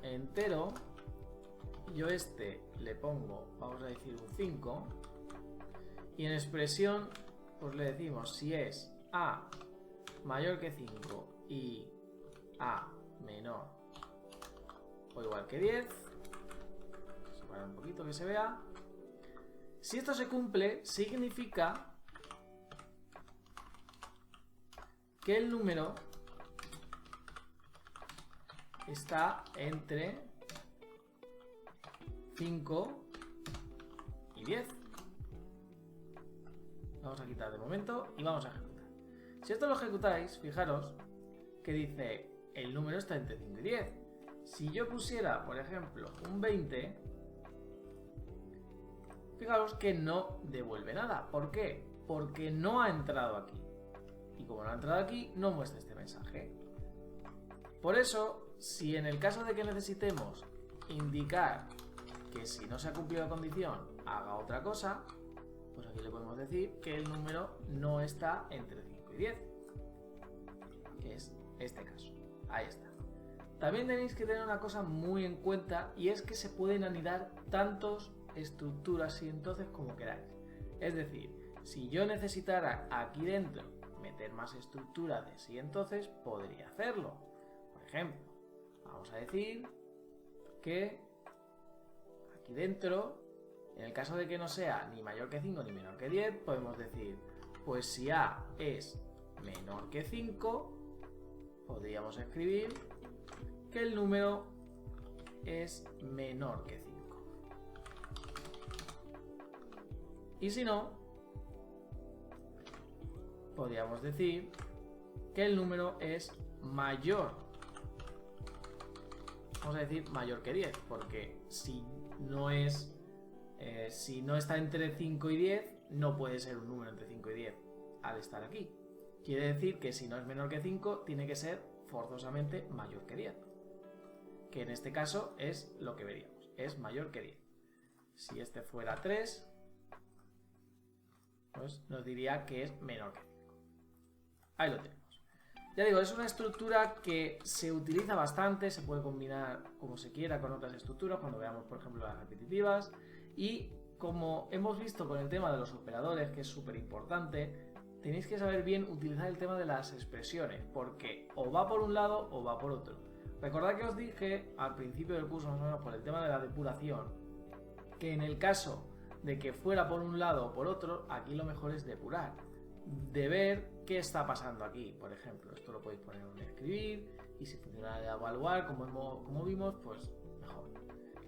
entero, yo le pongo, vamos a decir, un 5, y en expresión pues le decimos si es a mayor que 5 y a menor o igual que 10, separar un poquito que se vea. Si esto se cumple, significa que el número está entre 5 y 10. Vamos a quitar de momento y vamos a ejecutar. Si esto lo ejecutáis, fijaros que dice el número está entre 5 y 10. Si yo pusiera, por ejemplo, un 20, fijaros que no devuelve nada. ¿Por qué? Porque no ha entrado aquí. Y como no ha entrado aquí, no muestra este mensaje. Por eso, si en el caso de que necesitemos indicar que si no se ha cumplido la condición haga otra cosa, pues aquí le podemos decir que el número no está entre 5 y 10, que es este caso. Ahí está. También tenéis que tener una cosa muy en cuenta, y es que se pueden anidar tantas estructuras y entonces como queráis. Es decir, si yo necesitara aquí dentro meter más estructuras de si entonces, podría hacerlo. Por ejemplo, vamos a decir que aquí dentro, en el caso de que no sea ni mayor que 5 ni menor que 10, podemos decir, pues si A es menor que 5, podríamos escribir que el número es menor que 5. Y si no, podríamos decir que el número es mayor. Vamos a decir mayor que 10, porque si no está entre 5 y 10, no puede ser un número entre 5 y 10 al estar aquí. Quiere decir que si no es menor que 5, tiene que ser forzosamente mayor que 10. Que en este caso es lo que veríamos, es mayor que 10. Si este fuera 3, pues nos diría que es menor que 5. Ahí lo tenemos. Ya digo, es una estructura que se utiliza bastante, se puede combinar como se quiera con otras estructuras, cuando veamos, por ejemplo, las repetitivas. Y como hemos visto con el tema de los operadores, que es súper importante, tenéis que saber bien utilizar el tema de las expresiones, porque o va por un lado o va por otro. Recordad que os dije al principio del curso, más o menos por el tema de la depuración, que en el caso de que fuera por un lado o por otro, aquí lo mejor es depurar, de ver qué está pasando aquí. Por ejemplo, esto lo podéis poner en escribir, y si funciona de evaluar, como vimos, pues mejor.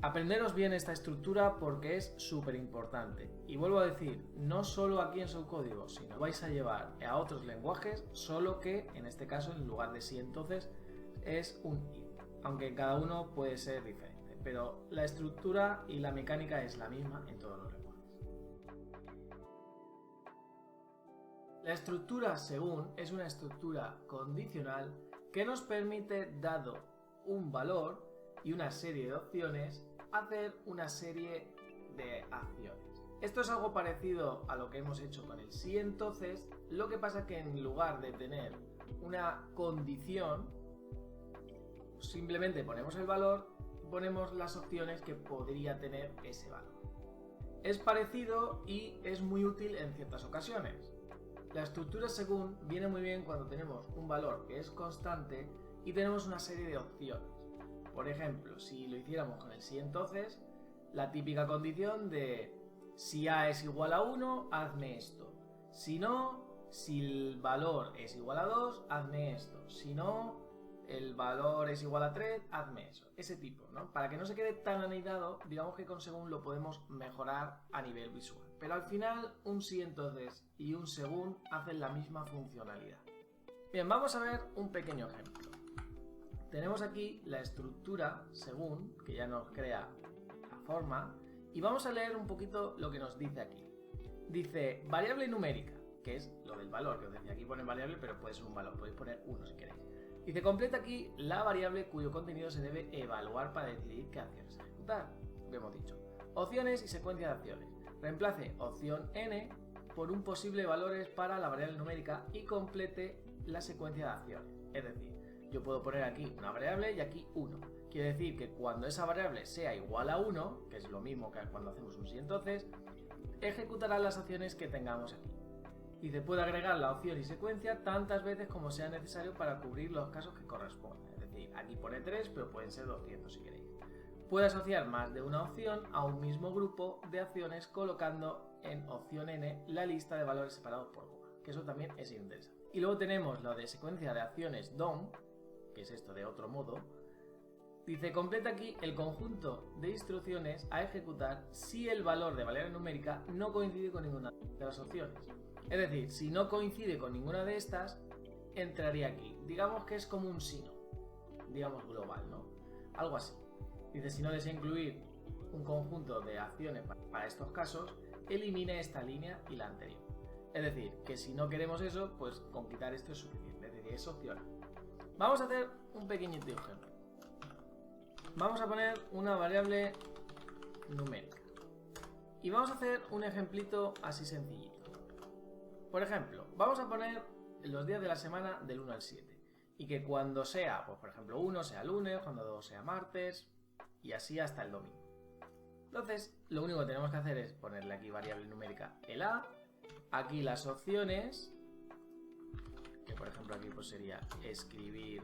Aprenderos bien esta estructura porque es súper importante. Y vuelvo a decir, no solo aquí en SoundCódigo, sino vais a llevar a otros lenguajes, solo que en este caso, en lugar de sí entonces, es un if, aunque en cada uno puede ser diferente. pero la estructura y la mecánica es la misma en todos los lenguajes. La estructura según es una estructura condicional que nos permite, dado un valor y una serie de opciones, hacer una serie de acciones. Esto es algo parecido a lo que hemos hecho con el si entonces, lo que pasa que en lugar de tener una condición, simplemente ponemos el valor y ponemos las opciones que podría tener ese valor. Es parecido y es muy útil en ciertas ocasiones. La estructura según viene muy bien cuando tenemos un valor que es constante y tenemos una serie de opciones. Por ejemplo, si lo hiciéramos con el si entonces, la típica condición de si a es igual a 1, hazme esto. Si no, si el valor es igual a 2, hazme esto. Si no, el valor es igual a 3, hazme eso. Ese tipo, ¿no? Para que no se quede tan anidado, digamos que con según lo podemos mejorar a nivel visual. Pero al final, un si entonces y un según hacen la misma funcionalidad. Bien, vamos a ver un pequeño ejemplo. Tenemos aquí la estructura según, que ya nos crea la forma, y vamos a leer un poquito lo que nos dice aquí. Dice variable numérica, que es lo del valor, que os decía, aquí pone variable, pero puede ser un valor, podéis poner 1 si queréis. Dice, completa aquí la variable cuyo contenido se debe evaluar para decidir qué acciones ejecutar. Lo hemos dicho. Opciones y secuencia de acciones. Reemplace opción n por un posible valores para la variable numérica y complete la secuencia de acciones. Es decir, yo puedo poner aquí una variable y aquí 1. Quiere decir que cuando esa variable sea igual a 1, que es lo mismo que cuando hacemos un si entonces, ejecutará las acciones que tengamos aquí. Y se puede agregar la opción y secuencia tantas veces como sea necesario para cubrir los casos que corresponden. Es decir, aquí pone 3, pero pueden ser 200 si queréis. Puede asociar más de una opción a un mismo grupo de acciones colocando en opción n la lista de valores separados por coma, que eso también es interesante. Y luego tenemos lo de secuencia de acciones DOM, que es esto de otro modo. Dice, completa aquí el conjunto de instrucciones a ejecutar si el valor de variable numérica no coincide con ninguna de las opciones. Es decir, si no coincide con ninguna de estas, entraría aquí. Digamos que es como un sino, digamos global, ¿no? Algo así. Dice, si no desea incluir un conjunto de acciones para estos casos, elimine esta línea y la anterior. Es decir, que si no queremos eso, pues con quitar esto es suficiente, es decir, es opcional. Vamos a hacer un pequeñito ejemplo. Vamos a poner una variable numérica. Y vamos a hacer un ejemplito así sencillito. Por ejemplo, vamos a poner los días de la semana del 1 al 7. Y que cuando sea, pues por ejemplo 1 sea lunes, cuando 2 sea martes, y así hasta el domingo. Entonces, lo único que tenemos que hacer es ponerle aquí variable numérica el a, aquí las opciones, que por ejemplo aquí pues sería escribir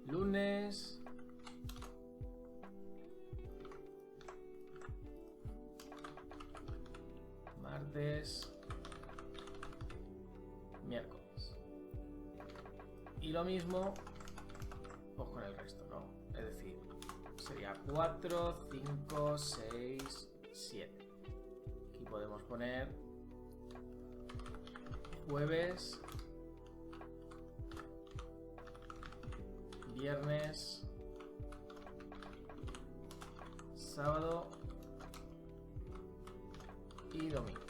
lunes, martes, miércoles. Y lo mismo pues con el resto, ¿no? Es decir, sería 4, 5, 6, 7. Aquí podemos poner jueves, viernes, sábado y domingo.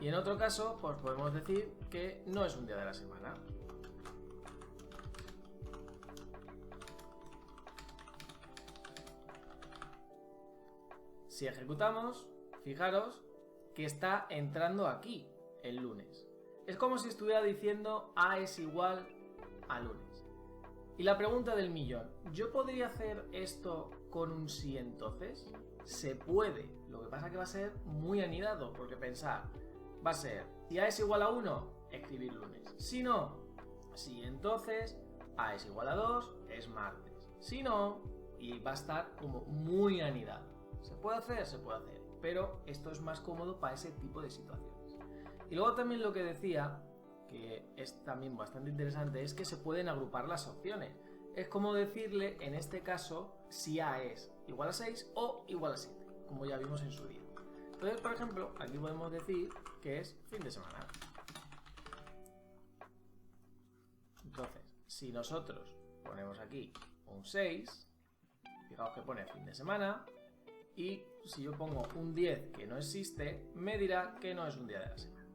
Y en otro caso, pues podemos decir que no es un día de la semana. Si ejecutamos, fijaros que está entrando aquí el lunes. Es como si estuviera diciendo a es igual a lunes. Y la pregunta del millón, ¿yo podría hacer esto con un si entonces? Se puede, lo que pasa que va a ser muy anidado, porque pensar, va a ser, si a es igual a 1, escribir lunes. Si no, si entonces, a es igual a 2, es martes. Si no, y va a estar como muy anidado. ¿Se puede hacer? Se puede hacer, pero esto es más cómodo para ese tipo de situaciones. Y luego también lo que decía, que es también bastante interesante, es que se pueden agrupar las opciones. Es como decirle, en este caso, si A es igual a 6 o igual a 7, como ya vimos en su día. Entonces, por ejemplo, aquí podemos decir que es fin de semana. Entonces, si nosotros ponemos aquí un 6, Fijaos que pone fin de semana y si yo pongo un 10 que no existe, me dirá que no es un día de la semana.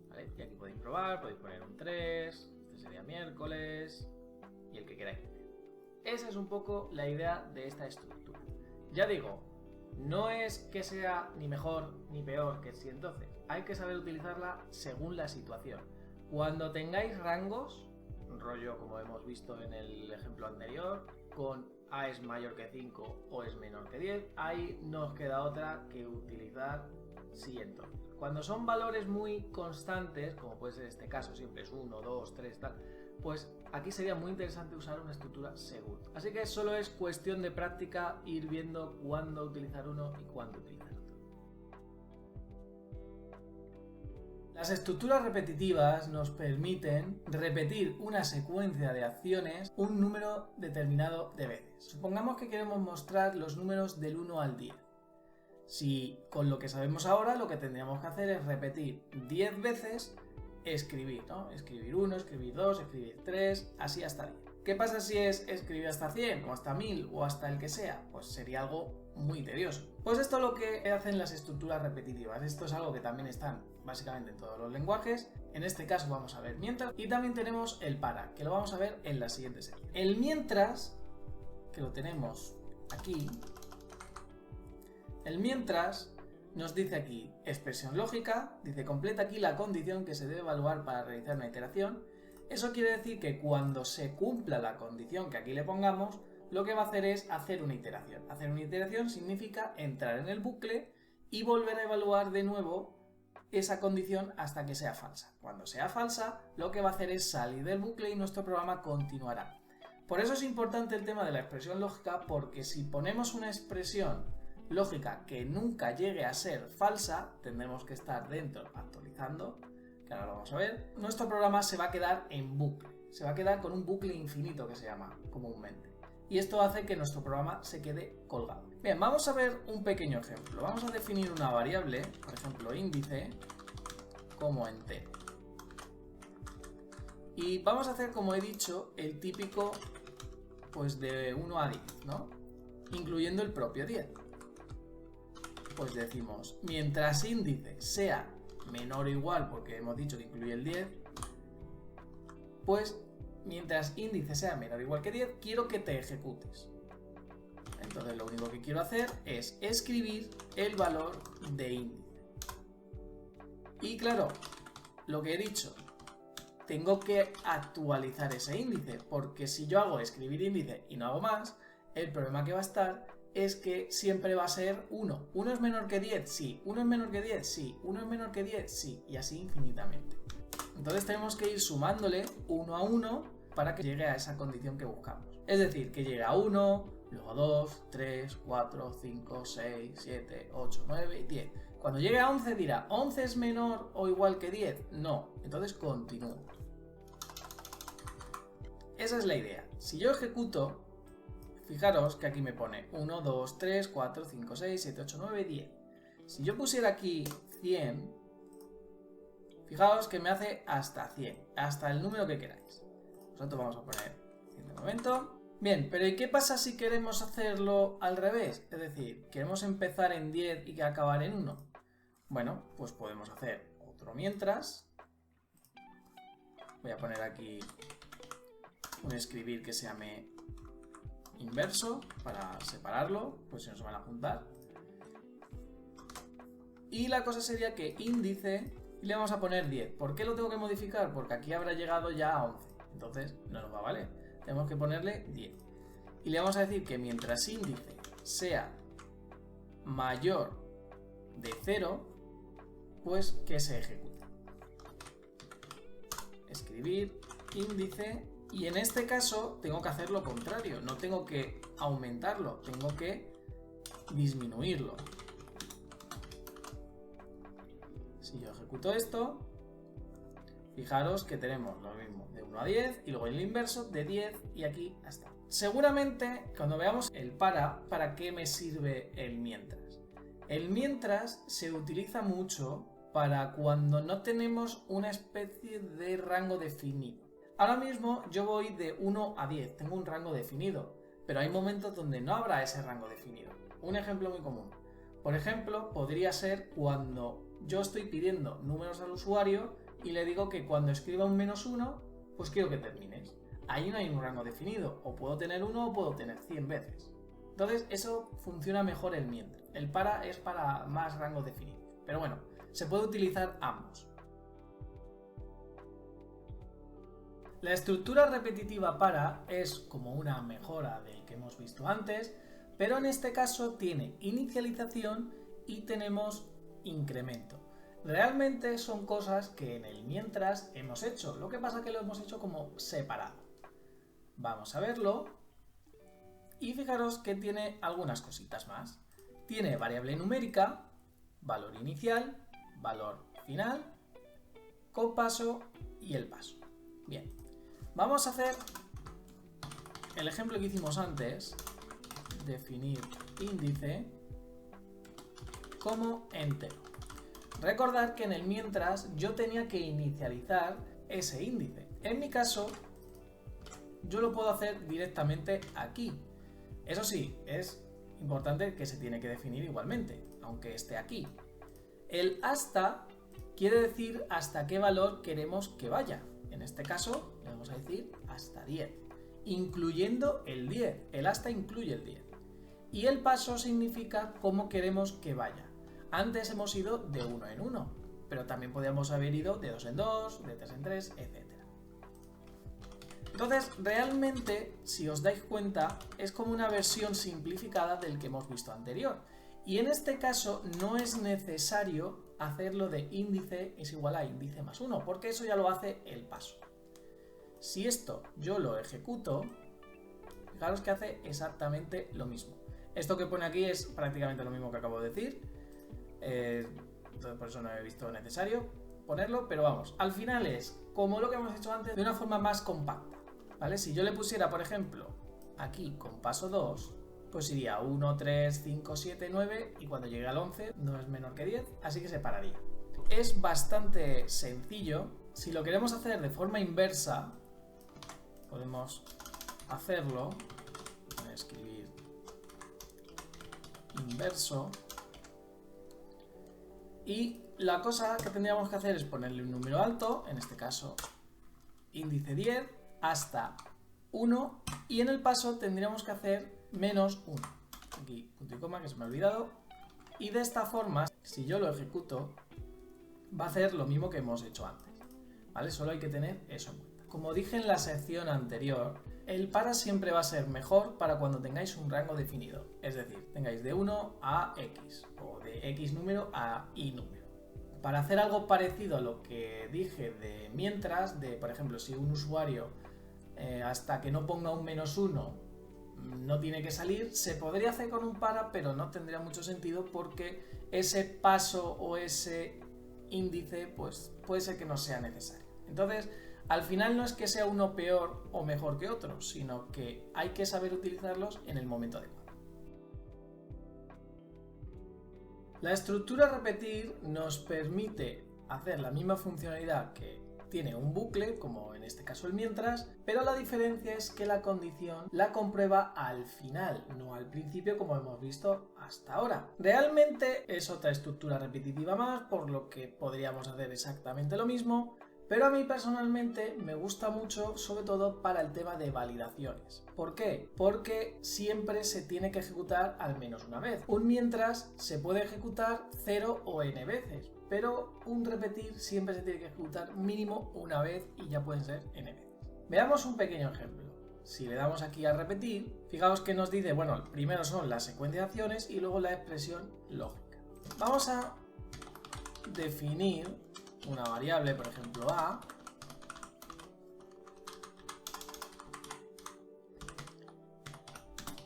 ¿Vale? Y aquí podéis probar, podéis poner un 3, este sería miércoles y el que queráis. Esa es un poco la idea de esta estructura. Ya digo, no es que sea ni mejor ni peor que el si entonces. Hay que saber utilizarla según la situación. Cuando tengáis rangos, rollo como hemos visto en el ejemplo anterior, con A es mayor que 5 o es menor que 10, ahí no os queda otra que utilizar si entonces. Cuando son valores muy constantes, como puede ser este caso, siempre es 1, 2, 3, tal, pues aquí sería muy interesante usar una estructura segura. Así que solo es cuestión de práctica ir viendo cuándo utilizar uno y cuándo utilizar otro. Las estructuras repetitivas nos permiten repetir una secuencia de acciones un número determinado de veces. Supongamos que queremos mostrar los números del 1 al 10. Si con lo que sabemos ahora lo que tendríamos que hacer es repetir 10 veces escribir, ¿no? Escribir 1, escribir 2, escribir 3, así hasta 10. ¿Qué pasa si es escribir hasta 100 o hasta 1000 o hasta el que sea? Pues sería algo muy tedioso. Pues esto es lo que hacen las estructuras repetitivas. Esto es algo que también están básicamente en todos los lenguajes. En este caso vamos a ver mientras y también tenemos el para, que lo vamos a ver en la siguiente serie. El mientras, que lo tenemos aquí, el mientras nos dice aquí expresión lógica, dice completa aquí la condición que se debe evaluar para realizar una iteración. Eso quiere decir que cuando se cumpla la condición que aquí le pongamos, lo que va a hacer es hacer una iteración. Hacer una iteración significa entrar en el bucle y volver a evaluar de nuevo esa condición hasta que sea falsa. Cuando sea falsa, lo que va a hacer es salir del bucle y nuestro programa continuará. Por eso es importante el tema de la expresión lógica, porque si ponemos una expresión lógica que nunca llegue a ser falsa, tendremos que estar dentro actualizando, que ahora lo vamos a ver, nuestro programa se va a quedar en bucle, se va a quedar con un bucle infinito que se llama comúnmente. Y esto hace que nuestro programa se quede colgado. Bien, vamos a ver un pequeño ejemplo. Vamos a definir una variable, por ejemplo índice, como entero. Y vamos a hacer, como he dicho, el típico pues de 1 a 10, ¿no? Incluyendo el propio 10. Pues decimos, mientras índice sea menor o igual, porque hemos dicho que incluye el 10, pues mientras índice sea menor o igual que 10, quiero que te ejecutes. Entonces lo único que quiero hacer es escribir el valor de índice. Y claro, lo que he dicho, tengo que actualizar ese índice, porque si yo hago escribir índice y no hago más, el problema que va a estar es que siempre va a ser 1. 1 es menor que 10, sí. 1 es menor que 10, sí. 1 es menor que 10, sí. Y así infinitamente. Entonces tenemos que ir sumándole 1 a 1 para que llegue a esa condición que buscamos. Es decir, que llegue a 1, luego 2, 3, 4, 5, 6, 7, 8, 9 y 10. Cuando llegue a 11 dirá, ¿11 es menor o igual que 10? No. Entonces continúo. Esa es la idea. Si yo ejecuto, fijaros que aquí me pone 1, 2, 3, 4, 5, 6, 7, 8, 9, 10. Si yo pusiera aquí 100, fijaos que me hace hasta 100, hasta el número que queráis. Nosotros vamos a poner 100 de momento. Bien, pero ¿y qué pasa si queremos hacerlo al revés? Es decir, queremos empezar en 10 y acabar en 1. Bueno, pues podemos hacer otro mientras. Voy a poner aquí un escribir que se llame inverso para separarlo, pues si no se van a juntar. Y la cosa sería que índice y le vamos a poner 10. ¿Por qué lo tengo que modificar? Porque aquí habrá llegado ya a 11. Entonces no nos va a valer. Tenemos que ponerle 10. Y le vamos a decir que mientras índice sea mayor de 0, pues que se ejecute. Escribir índice. Y en este caso tengo que hacer lo contrario, no tengo que aumentarlo, tengo que disminuirlo. Si yo ejecuto esto, fijaros que tenemos lo mismo de 1 a 10 y luego el inverso de 10 y aquí hasta. Seguramente cuando veamos el ¿para qué me sirve el mientras? El mientras se utiliza mucho para cuando no tenemos una especie de rango definido. Ahora mismo yo voy de 1 a 10, tengo un rango definido, pero hay momentos donde no habrá ese rango definido. Un ejemplo muy común. Por ejemplo, podría ser cuando yo estoy pidiendo números al usuario y le digo que cuando escriba un -1, pues quiero que termines. Ahí no hay un rango definido, o puedo tener 1 o puedo tener 100 veces. Entonces eso funciona mejor el mientras. El para es para más rango definido. Pero bueno, se puede utilizar ambos. La estructura repetitiva para es como una mejora del que hemos visto antes, pero en este caso tiene inicialización y tenemos incremento. Realmente son cosas que en el mientras hemos hecho, lo que pasa que lo hemos hecho como separado. Vamos a verlo y fijaros que tiene algunas cositas más. Tiene variable numérica, valor inicial, valor final, con paso y el paso. Bien, vamos a hacer el ejemplo que hicimos antes, definir índice como entero. Recordad que en el mientras yo tenía que inicializar ese índice. En mi caso, yo lo puedo hacer directamente aquí. Eso sí, es importante que se tiene que definir igualmente, aunque esté aquí. El hasta quiere decir hasta qué valor queremos que vaya. En este caso, le vamos a decir hasta 10, incluyendo el 10. El hasta incluye el 10. Y el paso significa cómo queremos que vaya. Antes hemos ido de 1 en 1, pero también podríamos haber ido de 2 en 2, de 3 en 3, etc. Entonces, realmente, si os dais cuenta, es como una versión simplificada del que hemos visto anterior. Y en este caso no es necesario hacerlo de índice es igual a índice más 1, porque eso ya lo hace el paso. Si esto yo lo ejecuto, fijaros que hace exactamente lo mismo. Esto que pone aquí es prácticamente lo mismo que acabo de decir, entonces por eso no he visto necesario ponerlo, pero vamos, al final es como lo que hemos hecho antes de una forma más compacta, ¿vale? Si yo le pusiera, por ejemplo, aquí con paso 2, pues iría 1, 3, 5, 7, 9 y cuando llegue al 11 no es menor que 10, así que se pararía. Es bastante sencillo. Si lo queremos hacer de forma inversa, podemos hacerlo. Voy a escribir inverso. Y la cosa que tendríamos que hacer es ponerle un número alto, en este caso índice 10, hasta 1, y en el paso tendríamos que hacer menos 1. Aquí punto y coma que se me ha olvidado. Y de esta forma, si yo lo ejecuto, va a hacer lo mismo que hemos hecho antes, ¿vale? Solo hay que tener eso en cuenta. Como dije en la sección anterior, el para siempre va a ser mejor para cuando tengáis un rango definido. Es decir, tengáis de 1 a x o de x número a y número. Para hacer algo parecido a lo que dije de mientras, de por ejemplo, si un usuario hasta que no ponga un -1 no tiene que salir, se podría hacer con un para, pero no tendría mucho sentido porque ese paso o ese índice pues puede ser que no sea necesario. Entonces, al final no es que sea uno peor o mejor que otro, sino que hay que saber utilizarlos en el momento adecuado. La estructura repetir nos permite hacer la misma funcionalidad que tiene un bucle, como en este caso el mientras, pero la diferencia es que la condición la comprueba al final, no al principio como hemos visto hasta ahora. Realmente es otra estructura repetitiva más, por lo que podríamos hacer exactamente lo mismo, pero a mí personalmente me gusta mucho, sobre todo para el tema de validaciones. ¿Por qué? Porque siempre se tiene que ejecutar al menos una vez. Un mientras se puede ejecutar 0 o n veces, pero un repetir siempre se tiene que ejecutar mínimo una vez y ya pueden ser n veces. Veamos un pequeño ejemplo. Si le damos aquí a repetir, fijaos que nos dice, bueno, primero son las secuencias de acciones y luego la expresión lógica. Vamos a definir una variable, por ejemplo a,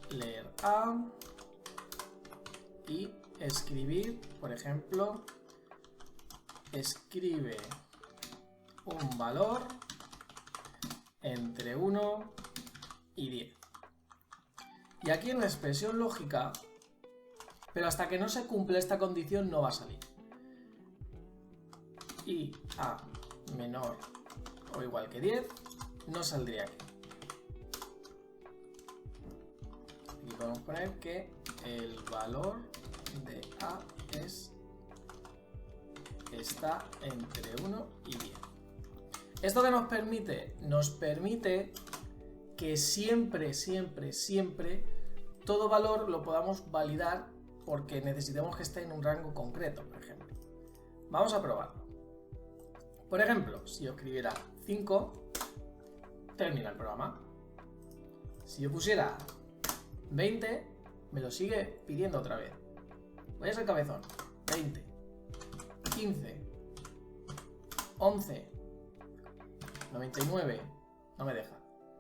leer a y escribir, por ejemplo, escribe un valor entre 1 y 10. Y aquí en la expresión lógica, pero hasta que no se cumple esta condición no va a salir. Y a menor o igual que 10 no saldría aquí. Aquí podemos poner que el valor de A está entre 1 y 10. ¿Esto qué nos permite? Nos permite que siempre todo valor lo podamos validar porque necesitemos que esté en un rango concreto, por ejemplo. Vamos a probarlo. Por ejemplo, si yo escribiera 5, termina el programa. Si yo pusiera 20, me lo sigue pidiendo otra vez. Voy a ser cabezón. 20, 15, 11, 99, no me deja.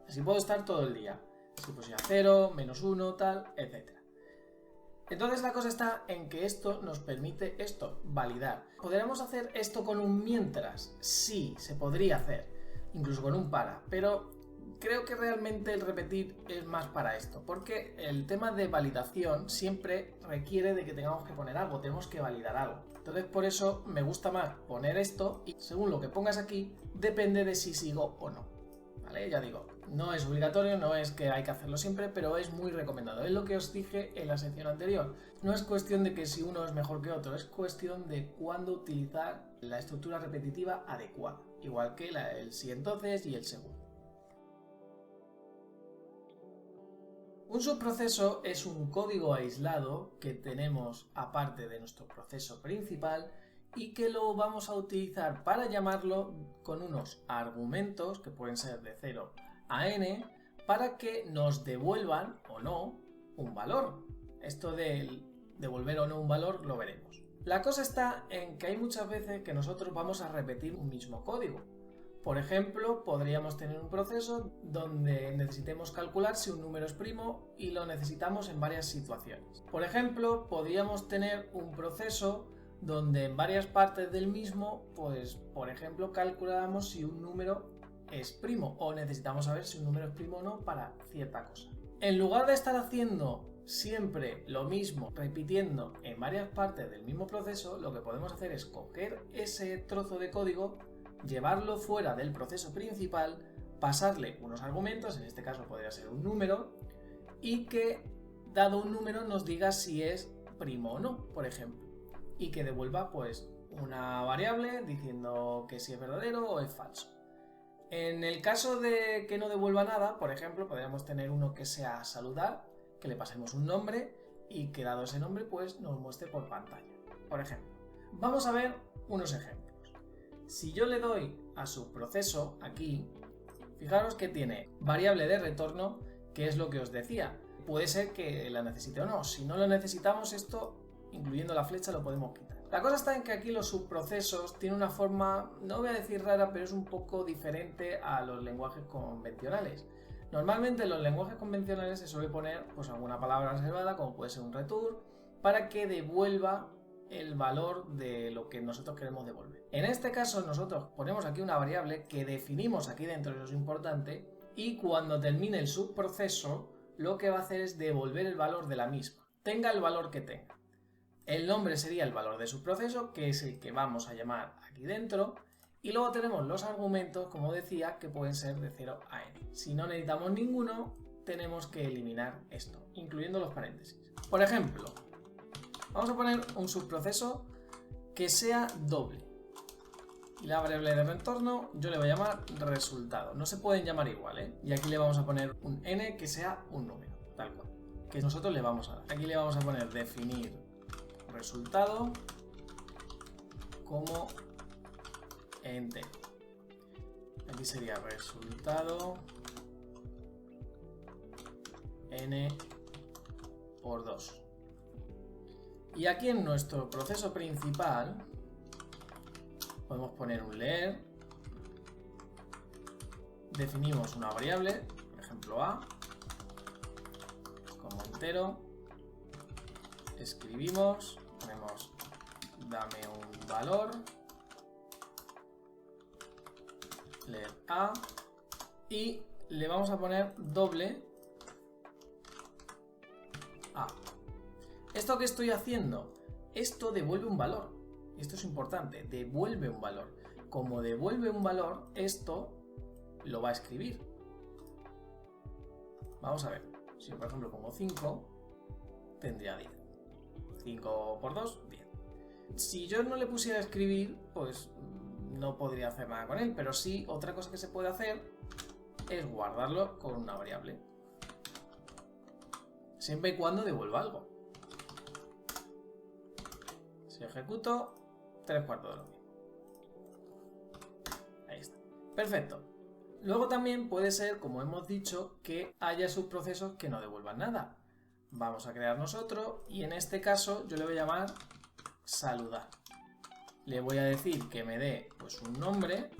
Así puedo estar todo el día. Si pusiera 0, -1, tal, etc. Entonces la cosa está en que esto nos permite validar. ¿Podríamos hacer esto con un mientras? Sí, se podría hacer, incluso con un para, pero creo que realmente el repetir es más para esto, porque el tema de validación siempre requiere de que tengamos que poner algo, tenemos que validar algo. Entonces por eso me gusta más poner esto y según lo que pongas aquí, depende de si sigo o no. ¿Vale? Ya digo, no es obligatorio, no es que hay que hacerlo siempre, pero es muy recomendado. Es lo que os dije en la sección anterior. No es cuestión de que si uno es mejor que otro, es cuestión de cuándo utilizar la estructura repetitiva adecuada, igual que el si entonces y el según. Un subproceso es un código aislado que tenemos aparte de nuestro proceso principal y que lo vamos a utilizar para llamarlo con unos argumentos que pueden ser de 0 a n para que nos devuelvan o no un valor. Esto de devolver o no un valor lo veremos. La cosa está en que hay muchas veces que nosotros vamos a repetir un mismo código. Por ejemplo, podríamos tener un proceso donde necesitemos calcular si un número es primo y lo necesitamos en varias situaciones. Por ejemplo, podríamos tener un proceso donde en varias partes del mismo, pues por ejemplo, calculamos si un número es primo o necesitamos saber si un número es primo o no para cierta cosa. En lugar de estar haciendo siempre lo mismo, repitiendo en varias partes del mismo proceso, lo que podemos hacer es coger ese trozo de código, llevarlo fuera del proceso principal, pasarle unos argumentos, en este caso podría ser un número, y que dado un número nos diga si es primo o no, por ejemplo, y que devuelva pues una variable diciendo que si es verdadero o es falso. En el caso de que no devuelva nada, por ejemplo, podríamos tener uno que sea saludar, que le pasemos un nombre y que dado ese nombre pues nos muestre por pantalla, por ejemplo. Vamos a ver unos ejemplos. Si yo le doy a subproceso aquí, fijaros que tiene variable de retorno, que es lo que os decía. Puede ser que la necesite o no. Si no lo necesitamos, esto, incluyendo la flecha, lo podemos quitar. La cosa está en que aquí los subprocesos tienen una forma, no voy a decir rara, pero es un poco diferente a los lenguajes convencionales. Normalmente en los lenguajes convencionales se suele poner pues alguna palabra reservada, como puede ser un return, para que devuelva el valor de lo que nosotros queremos devolver. En este caso nosotros ponemos aquí una variable que definimos aquí dentro, eso es importante, y cuando termine el subproceso lo que va a hacer es devolver el valor de la misma, tenga el valor que tenga. El nombre sería el valor de subproceso, que es el que vamos a llamar aquí dentro, y luego tenemos los argumentos, como decía, que pueden ser de 0 a n. Si no necesitamos ninguno, tenemos que eliminar esto, incluyendo los paréntesis. Por ejemplo, vamos a poner un subproceso que sea doble. Y la variable de retorno yo le voy a llamar resultado. No se pueden llamar igual, ¿eh? Y aquí le vamos a poner un n que sea un número, tal cual, que nosotros le vamos a dar. Aquí le vamos a poner definir resultado como entero. Aquí sería resultado n por 2. Y aquí en nuestro proceso principal podemos poner un leer, definimos una variable, por ejemplo a, como entero, escribimos, ponemos dame un valor, leer a, y le vamos a poner doble a. ¿Esto qué estoy haciendo? Esto devuelve un valor. Y esto es importante, devuelve un valor. Como devuelve un valor, esto lo va a escribir. Vamos a ver. Si por ejemplo pongo 5, tendría 10. 5 por 2, 10. Si yo no le pusiera a escribir, pues no podría hacer nada con él, pero sí, otra cosa que se puede hacer es guardarlo con una variable. Siempre y cuando devuelva algo. Si ejecuto, 3/4 de lo mismo. Ahí está. Perfecto. Luego también puede ser, como hemos dicho, que haya subprocesos que no devuelvan nada. Vamos a crearnos otro y en este caso yo le voy a llamar saludar. Le voy a decir que me dé pues un nombre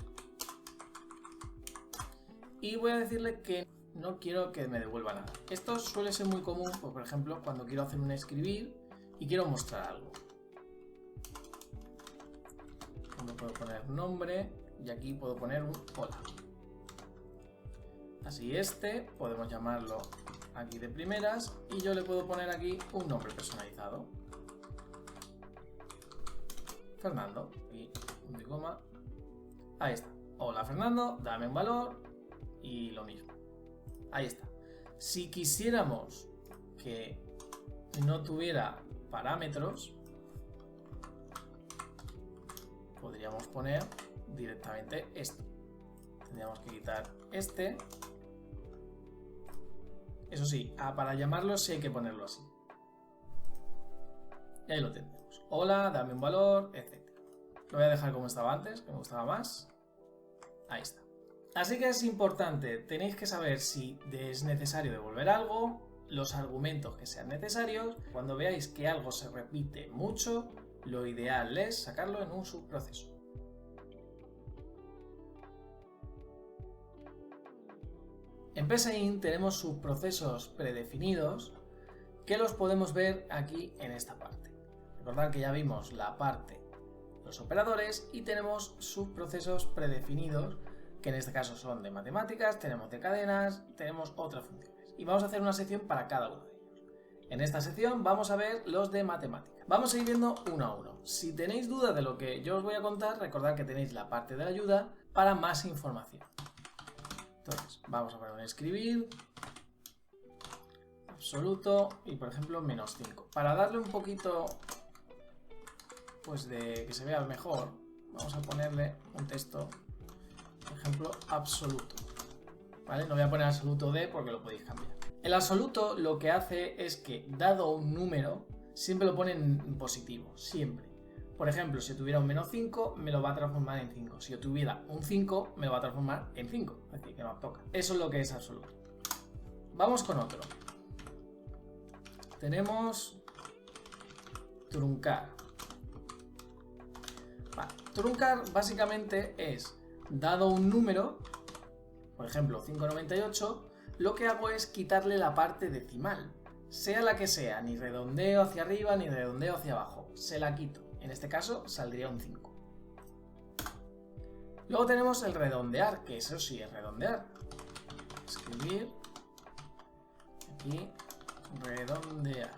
y voy a decirle que no quiero que me devuelva nada. Esto suele ser muy común, pues, por ejemplo, cuando quiero hacer un escribir y quiero mostrar algo. Le puedo poner nombre y aquí puedo poner un hola. Así podemos llamarlo aquí de primeras y yo le puedo poner aquí un nombre personalizado. Fernando y punto y coma. Ahí está. Hola Fernando, dame un valor y lo mismo. Ahí está. Si quisiéramos que no tuviera parámetros, podríamos poner directamente esto. Tendríamos que quitar este. Eso sí, para llamarlo sí hay que ponerlo así. Y ahí lo tendremos. Hola, dame un valor, etc. Lo voy a dejar como estaba antes, que me gustaba más. Ahí está. Así que es importante, tenéis que saber si es necesario devolver algo, los argumentos que sean necesarios. Cuando veáis que algo se repite mucho, lo ideal es sacarlo en un subproceso. En PSeInt tenemos subprocesos predefinidos que los podemos ver aquí en esta parte. Recordad que ya vimos la parte de los operadores y tenemos subprocesos predefinidos que en este caso son de matemáticas, tenemos de cadenas, tenemos otras funciones. Y vamos a hacer una sección para cada uno de ellos. En esta sección vamos a ver los de matemáticas. Vamos a ir viendo uno a uno. Si tenéis dudas de lo que yo os voy a contar, recordad que tenéis la parte de la ayuda para más información. Entonces, vamos a poner un escribir, absoluto y por ejemplo -5. Para darle un poquito, pues de que se vea mejor, vamos a ponerle un texto, por ejemplo, absoluto. ¿Vale? No voy a poner absoluto de porque lo podéis cambiar. El absoluto lo que hace es que, dado un número, siempre lo pone en positivo, siempre. Por ejemplo, si tuviera un -5, me lo va a transformar en 5. Si yo tuviera un 5, me lo va a transformar en 5. Es decir, que no toca. Eso es lo que es absoluto. Vamos con otro. Tenemos truncar. Vale. Truncar básicamente es, dado un número, por ejemplo 5,98, lo que hago es quitarle la parte decimal. Sea la que sea, ni redondeo hacia arriba ni redondeo hacia abajo. Se la quito. En este caso saldría un 5. Luego tenemos el redondear, que eso sí es redondear. Escribir. Aquí, redondear.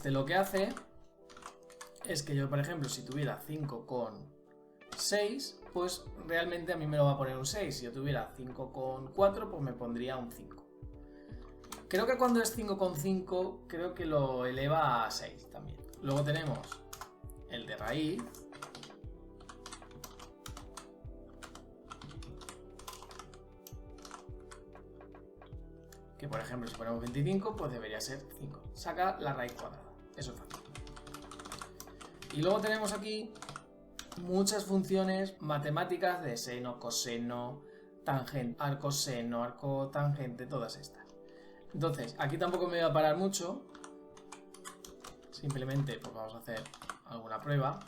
Lo que hace es que yo, por ejemplo, si tuviera 5,6, pues realmente a mí me lo va a poner un 6. Si yo tuviera 5,4, pues me pondría un 5. Creo que cuando es 5,5, creo que lo eleva a 6 también. Luego tenemos el de raíz. Que por ejemplo, si ponemos 25, pues debería ser 5. Saca la raíz cuadrada. Eso es fácil. Y luego tenemos aquí muchas funciones matemáticas de seno, coseno, tangente, arcoseno, arcotangente, todas estas. Entonces, aquí tampoco me voy a parar mucho. Simplemente pues vamos a hacer alguna prueba.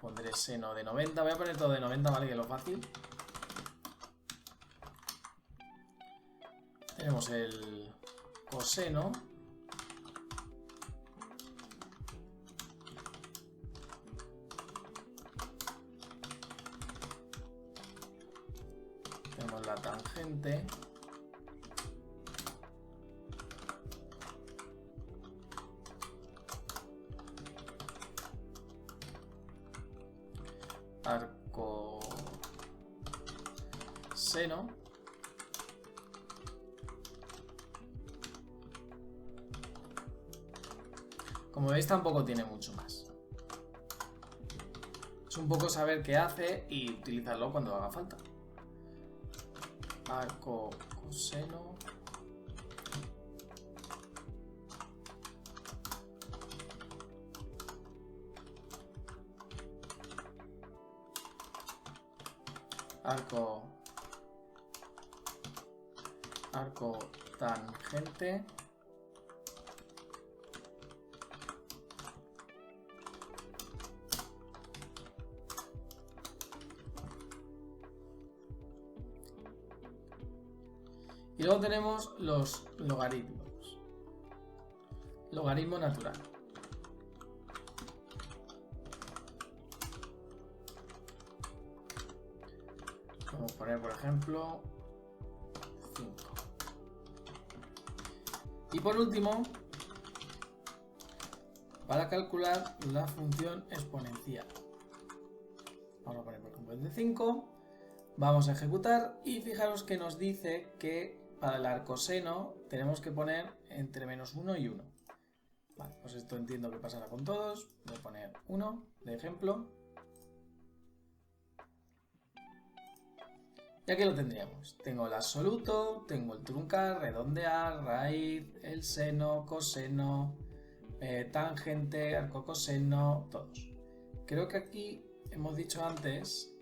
Pondré seno de 90. Voy a poner todo de 90, ¿vale? Que es lo fácil. Tenemos el coseno. Tenemos la tangente. Arcoseno. Como veis, tampoco tiene mucho más. Es un poco saber qué hace y utilizarlo cuando haga falta. Arco coseno. Arco tangente. Y luego tenemos los logaritmos. Logaritmo natural. Vamos a poner, por ejemplo, 5. Y por último, para calcular la función exponencial. Vamos a poner, por ejemplo, el de 5. Vamos a ejecutar y fijaros que nos dice que para el arcoseno tenemos que poner entre -1 y 1. Vale, pues esto entiendo que pasará con todos. Voy a poner 1 de ejemplo. Y aquí lo tendríamos. Tengo el absoluto, tengo el truncar, redondear, raíz, el seno, coseno, tangente, arcocoseno, todos. Creo que aquí hemos dicho antes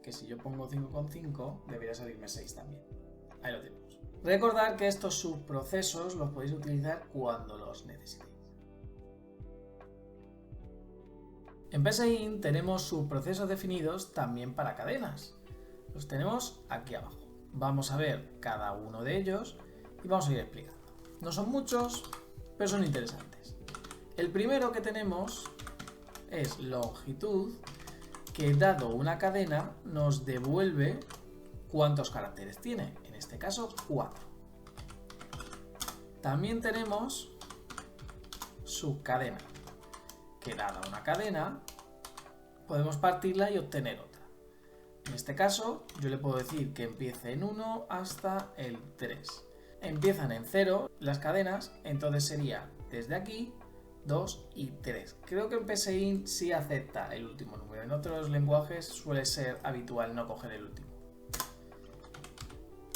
que si yo pongo 5,5 debería salirme 6 también. Ahí lo tenemos. Recordad que estos subprocesos los podéis utilizar cuando los necesitéis. En PSeInt tenemos subprocesos definidos también para cadenas. Los tenemos aquí abajo. Vamos a ver cada uno de ellos y vamos a ir explicando. No son muchos, pero son interesantes. El primero que tenemos es longitud, que dado una cadena nos devuelve cuántos caracteres tiene, en este caso 4. También tenemos subcadena, que dada una cadena podemos partirla y obtener otra. En este caso yo le puedo decir que empiece en 1 hasta el 3. Empiezan en 0 las cadenas, entonces sería desde aquí 2 y 3. Creo que en PSeInt sí acepta el último número. En otros lenguajes suele ser habitual no coger el último.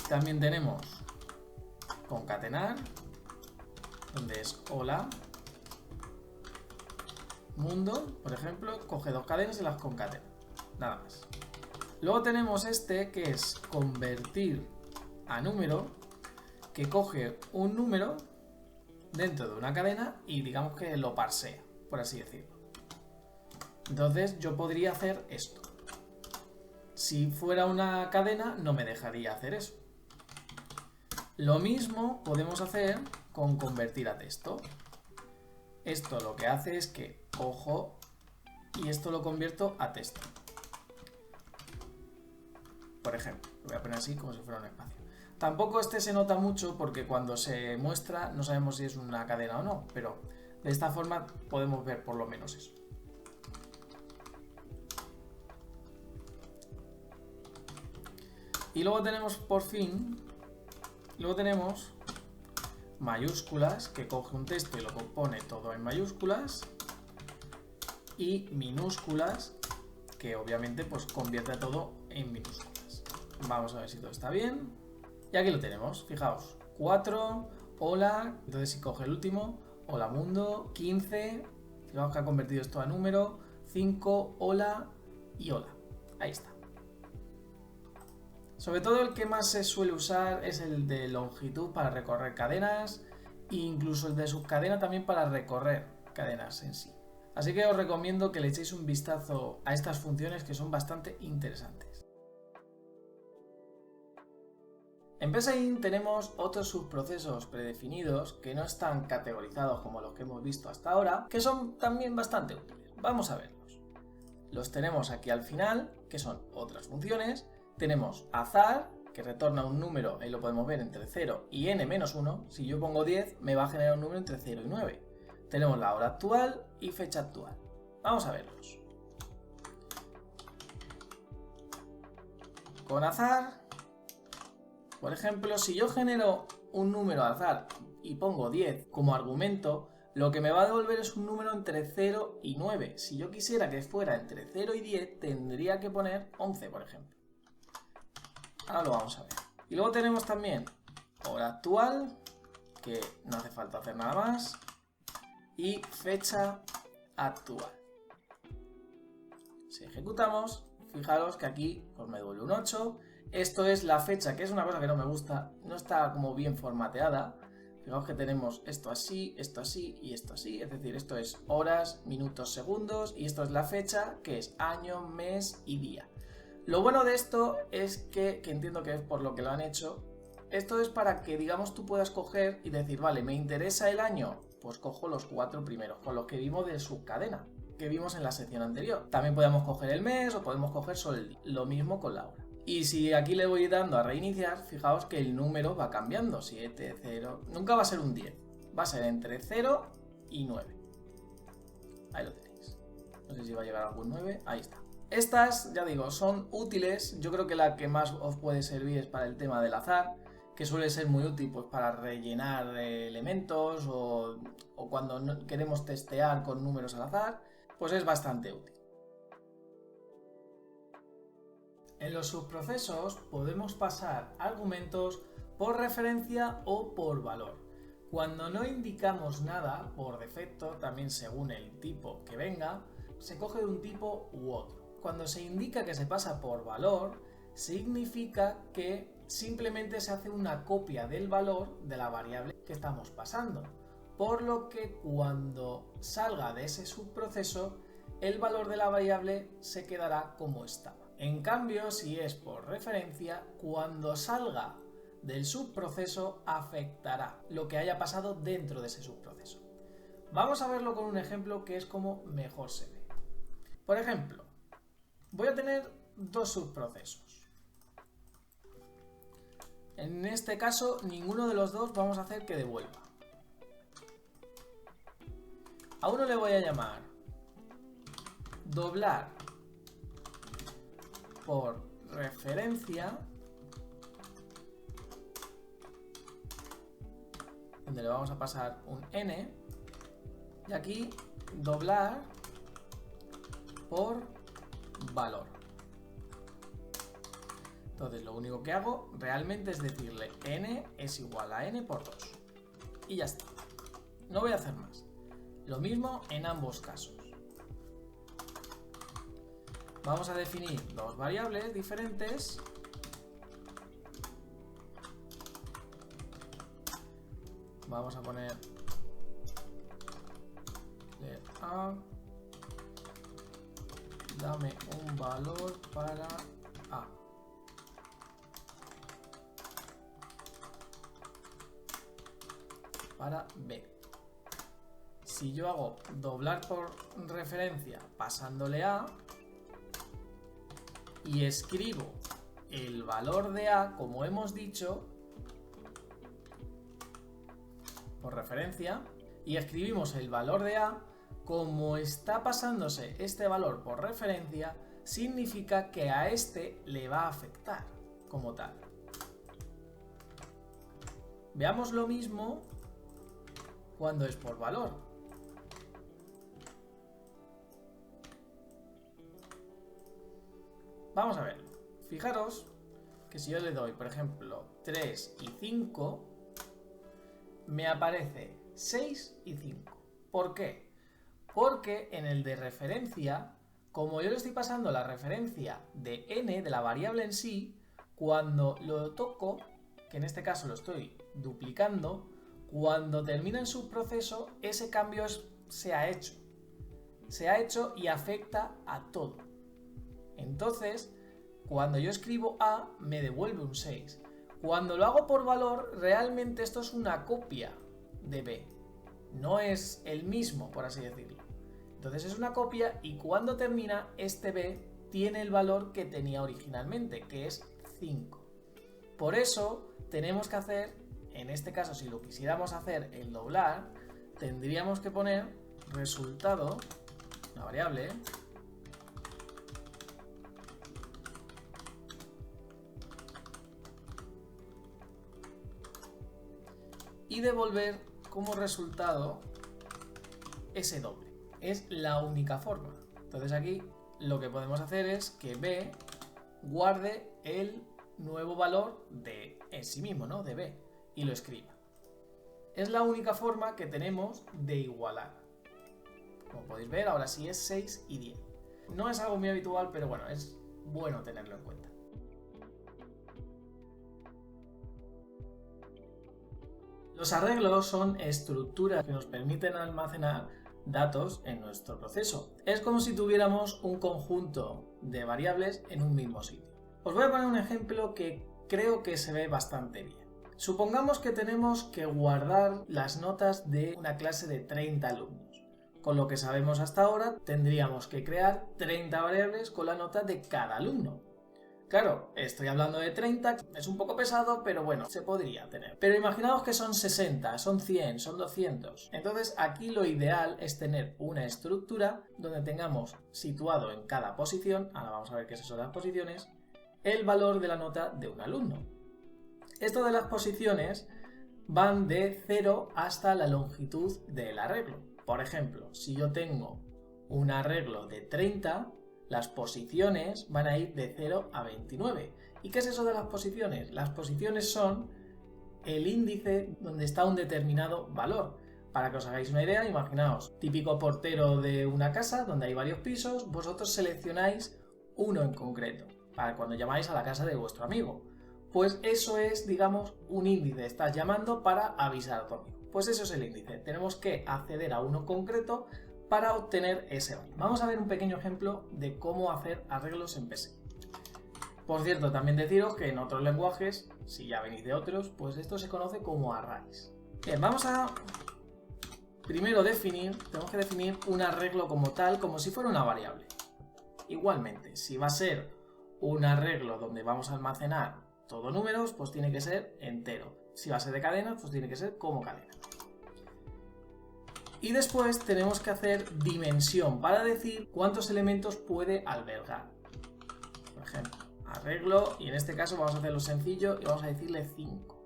También tenemos concatenar, donde es hola, mundo, por ejemplo, coge 2 cadenas y las concatena. Nada más. Luego tenemos este que es convertir a número, que coge un número dentro de una cadena y digamos que lo parsea, por así decirlo. Entonces yo podría hacer esto. Si fuera una cadena no me dejaría hacer eso. Lo mismo podemos hacer con convertir a texto. Esto lo que hace es que cojo y esto lo convierto a texto. Por ejemplo, lo voy a poner así como si fuera un espacio. Tampoco este se nota mucho porque cuando se muestra no sabemos si es una cadena o no, pero de esta forma podemos ver por lo menos eso. Y luego tenemos por fin, mayúsculas, que coge un texto y lo pone todo en mayúsculas, y minúsculas, que obviamente pues convierte todo en minúsculas. Vamos a ver si todo está bien. Y aquí lo tenemos, fijaos, 4, hola, entonces si coge el último, hola mundo, 15, fijaos que ha convertido esto a número, 5, hola y hola. Ahí está. Sobre todo el que más se suele usar es el de longitud para recorrer cadenas e incluso el de subcadena también para recorrer cadenas en sí. Así que os recomiendo que le echéis un vistazo a estas funciones que son bastante interesantes. En PSeInt tenemos otros subprocesos predefinidos que no están categorizados como los que hemos visto hasta ahora, que son también bastante útiles. Vamos a verlos. Los tenemos aquí al final, que son otras funciones. Tenemos azar, que retorna un número, ahí lo podemos ver, entre 0 y n-1. Si yo pongo 10, me va a generar un número entre 0 y 9. Tenemos la hora actual y fecha actual. Vamos a verlos. Con azar, por ejemplo, si yo genero un número al azar y pongo 10 como argumento, lo que me va a devolver es un número entre 0 y 9. Si yo quisiera que fuera entre 0 y 10, tendría que poner 11, por ejemplo. Ahora lo vamos a ver. Y luego tenemos también hora actual, que no hace falta hacer nada más, y fecha actual. Si ejecutamos, fijaros que aquí pues me devuelve un 8. Esto es la fecha, que es una cosa que no me gusta, no está como bien formateada. Fijaos que tenemos esto así y esto así, es decir, esto es horas, minutos, segundos, y esto es la fecha, que es año, mes y día. Lo bueno de esto es que entiendo que es por lo que lo han hecho, esto es para que, digamos, tú puedas coger y decir, vale, ¿me interesa el año? Pues cojo los 4 primeros, con los que vimos de subcadena, que vimos en la sección anterior. También podemos coger el mes o podemos coger solo el día. Lo mismo con la hora. Y si aquí le voy dando a reiniciar, fijaos que el número va cambiando. 7, 0, nunca va a ser un 10. Va a ser entre 0 y 9. Ahí lo tenéis. No sé si va a llegar algún 9. Ahí está. Estas, ya digo, son útiles. Yo creo que la que más os puede servir es para el tema del azar, que suele ser muy útil pues, para rellenar elementos o cuando queremos testear con números al azar, pues es bastante útil. En los subprocesos podemos pasar argumentos por referencia o por valor. Cuando no indicamos nada por defecto, también según el tipo que venga, se coge de un tipo u otro. Cuando se indica que se pasa por valor, significa que simplemente se hace una copia del valor de la variable que estamos pasando. Por lo que cuando salga de ese subproceso, el valor de la variable se quedará como estaba. En cambio, si es por referencia, cuando salga del subproceso afectará lo que haya pasado dentro de ese subproceso. Vamos a verlo con un ejemplo que es como mejor se ve. Por ejemplo, voy a tener dos subprocesos. En este caso, ninguno de los dos vamos a hacer que devuelva. A uno le voy a llamar doblar por referencia, donde le vamos a pasar un n, y aquí doblar por valor. Entonces lo único que hago realmente es decirle n es igual a n por 2. Y ya está. No voy a hacer más. Lo mismo en ambos casos. Vamos a definir dos variables diferentes. Vamos a poner a, dame un valor para a. Para b. Si yo hago doblar por referencia pasándole a y escribo el valor de a, como hemos dicho, por referencia, y escribimos el valor de a, como está pasándose este valor por referencia, significa que a este le va a afectar como tal. Veamos lo mismo cuando es por valor. Vamos a verlo. Fijaros que si yo le doy, por ejemplo, 3 y 5, me aparece 6 y 5. ¿Por qué? Porque en el de referencia, como yo le estoy pasando la referencia de n, de la variable en sí, cuando lo toco, que en este caso lo estoy duplicando, cuando termina en su proceso, ese cambio se ha hecho. Se ha hecho y afecta a todo. Entonces, cuando yo escribo a, me devuelve un 6. Cuando lo hago por valor, realmente esto es una copia de b. No es el mismo, por así decirlo. Entonces es una copia y cuando termina, este b tiene el valor que tenía originalmente, que es 5. Por eso tenemos que hacer, en este caso, si lo quisiéramos hacer el doblar, tendríamos que poner resultado, una variable, y devolver como resultado ese doble. Es la única forma. Entonces aquí lo que podemos hacer es que b guarde el nuevo valor de en sí mismo, ¿no? De b, y lo escriba. Es la única forma que tenemos de igualar. Como podéis ver, ahora sí es 6 y 10. No es algo muy habitual, pero bueno, es bueno tenerlo en cuenta. Los arreglos son estructuras que nos permiten almacenar datos en nuestro proceso. Es como si tuviéramos un conjunto de variables en un mismo sitio. Os voy a poner un ejemplo que creo que se ve bastante bien. Supongamos que tenemos que guardar las notas de una clase de 30 alumnos. Con lo que sabemos hasta ahora, tendríamos que crear 30 variables con la nota de cada alumno. Claro, estoy hablando de 30, es un poco pesado, pero bueno, se podría tener. Pero imaginaos que son 60, son 100, son 200. Entonces aquí lo ideal es tener una estructura donde tengamos situado en cada posición, ahora vamos a ver qué es eso de las posiciones, el valor de la nota de un alumno. Esto de las posiciones van de 0 hasta la longitud del arreglo. Por ejemplo, si yo tengo un arreglo de 30, las posiciones van a ir de 0 a 29. ¿Y qué es eso de las posiciones? Las posiciones son el índice donde está un determinado valor. Para que os hagáis una idea, imaginaos, típico portero de una casa donde hay varios pisos, vosotros seleccionáis uno en concreto, para cuando llamáis a la casa de vuestro amigo. Pues eso es, digamos, un índice. Estás llamando para avisar a tu amigo. Pues eso es el índice. Tenemos que acceder a uno concreto para obtener ese valor. Vamos a ver un pequeño ejemplo de cómo hacer arreglos en PSeInt. Por cierto, también deciros que en otros lenguajes, si ya venís de otros, pues esto se conoce como arrays. Bien, vamos a primero tenemos que definir un arreglo como tal, como si fuera una variable. Igualmente, si va a ser un arreglo donde vamos a almacenar todo números, pues tiene que ser entero. Si va a ser de cadenas, pues tiene que ser como cadena. Y después tenemos que hacer dimensión para decir cuántos elementos puede albergar. Por ejemplo, arreglo, y en este caso vamos a hacerlo sencillo y vamos a decirle 5.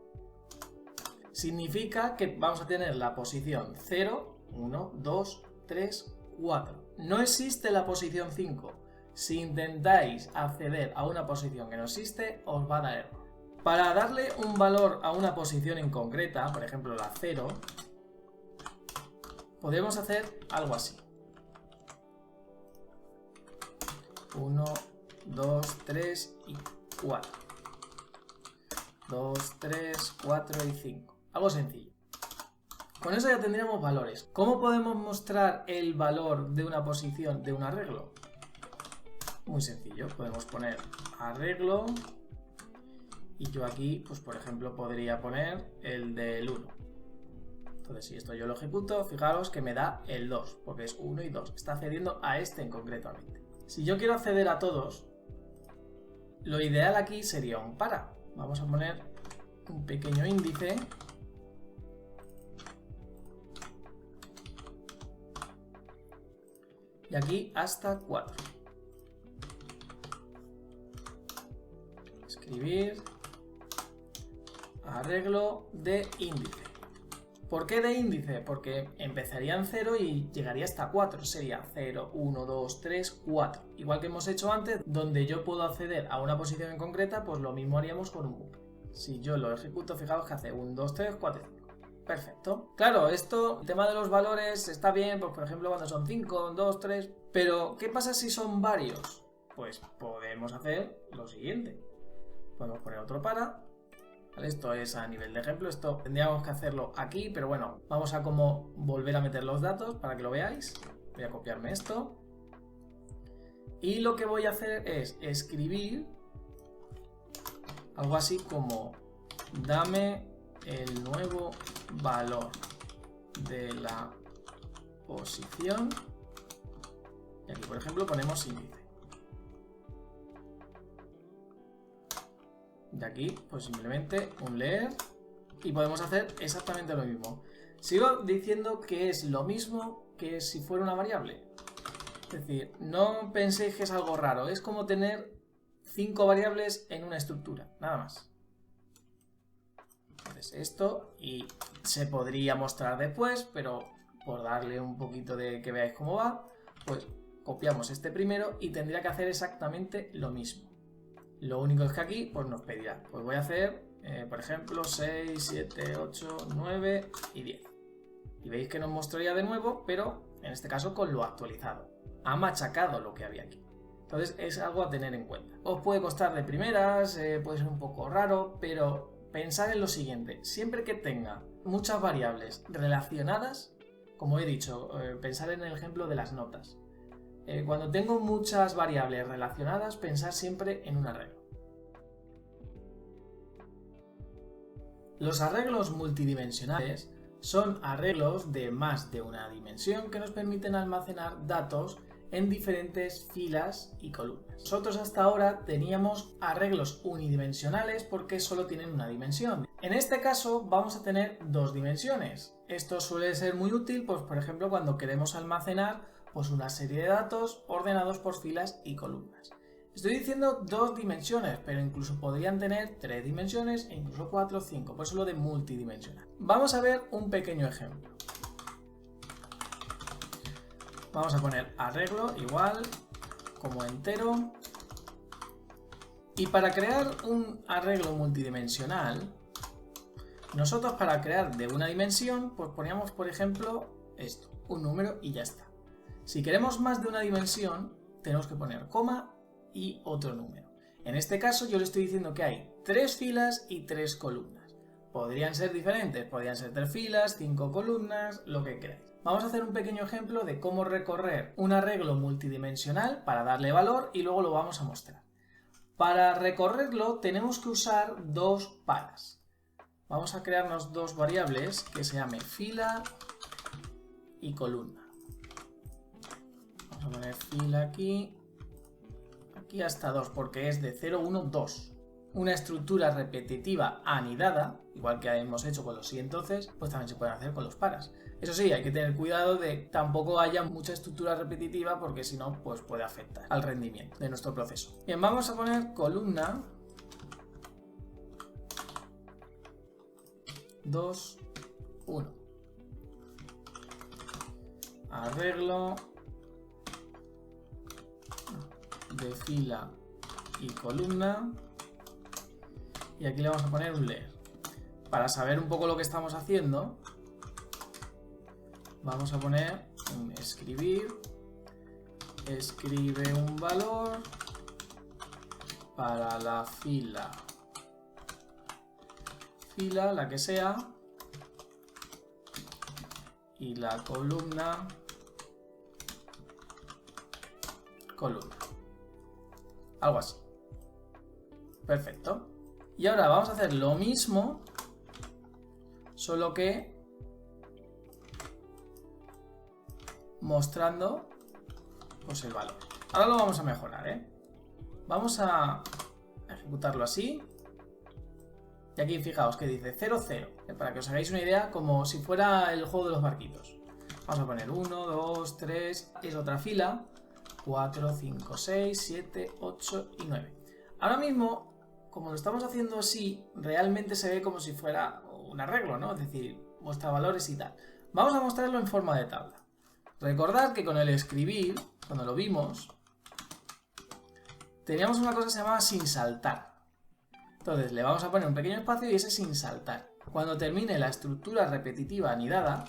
Significa que vamos a tener la posición 0, 1, 2, 3, 4. No existe la posición 5. Si intentáis acceder a una posición que no existe, os va a dar error. Para darle un valor a una posición en concreta, por ejemplo la 0, podemos hacer algo así. 1, 2, 3 y 4. 2, 3, 4 y 5. Algo sencillo. Con eso ya tendríamos valores. ¿Cómo podemos mostrar el valor de una posición de un arreglo? Muy sencillo. Podemos poner arreglo y yo aquí, pues por ejemplo, podría poner el del 1. Entonces, si esto yo lo ejecuto, fijaros que me da el 2, porque es 1 y 2. Está accediendo a este en concretamente. Si yo quiero acceder a todos, lo ideal aquí sería un para. Vamos a poner un pequeño índice. Y aquí hasta 4. Escribir arreglo de índice. ¿Por qué de índice? Porque empezaría en 0 y llegaría hasta 4. Sería 0, 1, 2, 3, 4. Igual que hemos hecho antes, donde yo puedo acceder a una posición en concreta, pues lo mismo haríamos con un bucle. Si yo lo ejecuto, fijaos que hace 1, 2, 3, 4, 5. Perfecto. Claro, esto, el tema de los valores está bien, pues por ejemplo cuando son 5, 2, 3. Pero, ¿qué pasa si son varios? Pues podemos hacer lo siguiente. Podemos poner otro para. ¿Vale? Esto es a nivel de ejemplo, esto tendríamos que hacerlo aquí, pero bueno, vamos a como volver a meter los datos para que lo veáis. Voy a copiarme esto. Y lo que voy a hacer es escribir algo así como dame el nuevo valor de la posición. Y aquí, por ejemplo, ponemos índice. De aquí, pues simplemente un leer y podemos hacer exactamente lo mismo. Sigo diciendo que es lo mismo que si fuera una variable. Es decir, no penséis que es algo raro. Es como tener 5 variables en una estructura, nada más. Entonces esto, y se podría mostrar después, pero por darle un poquito de que veáis cómo va, pues copiamos este primero y tendría que hacer exactamente lo mismo. Lo único es que aquí pues nos pedirá, pues voy a hacer, por ejemplo, 6, 7, 8, 9 y 10. Y veis que nos mostraría de nuevo, pero en este caso con lo actualizado. Ha machacado lo que había aquí. Entonces es algo a tener en cuenta. Os puede costar de primeras, puede ser un poco raro, pero pensad en lo siguiente. Siempre que tenga muchas variables relacionadas, como he dicho, pensad en el ejemplo de las notas. Cuando tengo muchas variables relacionadas, pensad siempre en un arreglo. Los arreglos multidimensionales son arreglos de más de una dimensión que nos permiten almacenar datos en diferentes filas y columnas. Nosotros hasta ahora teníamos arreglos unidimensionales porque solo tienen una dimensión. En este caso vamos a tener dos dimensiones. Esto suele ser muy útil, pues, por ejemplo, cuando queremos almacenar pues, una serie de datos ordenados por filas y columnas. Estoy diciendo dos dimensiones, pero incluso podrían tener tres dimensiones e incluso 4 o 5, por eso lo de multidimensional. Vamos a ver un pequeño ejemplo. Vamos a poner arreglo igual como entero. Y para crear un arreglo multidimensional, nosotros para crear de una dimensión, pues poníamos por ejemplo esto, un número y ya está. Si queremos más de una dimensión, tenemos que poner coma y otro número. En este caso yo le estoy diciendo que hay 3 filas y 3 columnas. Podrían ser diferentes, podrían ser 3 filas, 5 columnas, lo que queráis. Vamos a hacer un pequeño ejemplo de cómo recorrer un arreglo multidimensional para darle valor y luego lo vamos a mostrar. Para recorrerlo tenemos que usar dos paras. Vamos a crearnos dos variables que se llame fila y columna. Vamos a poner fila aquí hasta 2 porque es de 0, 1, 2. Una estructura repetitiva anidada, igual que hemos hecho con los sí entonces, pues también se puede hacer con los paras. Eso sí, hay que tener cuidado de que tampoco haya mucha estructura repetitiva porque si no, pues puede afectar al rendimiento de nuestro proceso. Bien, vamos a poner columna 2, 1. Arreglo de fila y columna. Y aquí le vamos a poner un leer. Para saber un poco lo que estamos haciendo, vamos a poner un escribir, escribe un valor para la fila, la que sea, y la columna, algo así. Perfecto. Y ahora vamos a hacer lo mismo, solo que mostrando pues el valor. Ahora lo vamos a mejorar, ¿eh? Vamos a ejecutarlo así. Y aquí fijaos que dice 0, 0, para que os hagáis una idea como si fuera el juego de los barquitos. Vamos a poner 1, 2, 3, es otra fila, 4, 5, 6, 7, 8 y 9. Ahora mismo, como lo estamos haciendo así, realmente se ve como si fuera un arreglo, ¿no? Es decir, muestra valores y tal. Vamos a mostrarlo en forma de tabla. Recordad que con el escribir, cuando lo vimos, teníamos una cosa que se llamaba sin saltar. Entonces le vamos a poner un pequeño espacio y ese sin saltar. Cuando termine la estructura repetitiva anidada,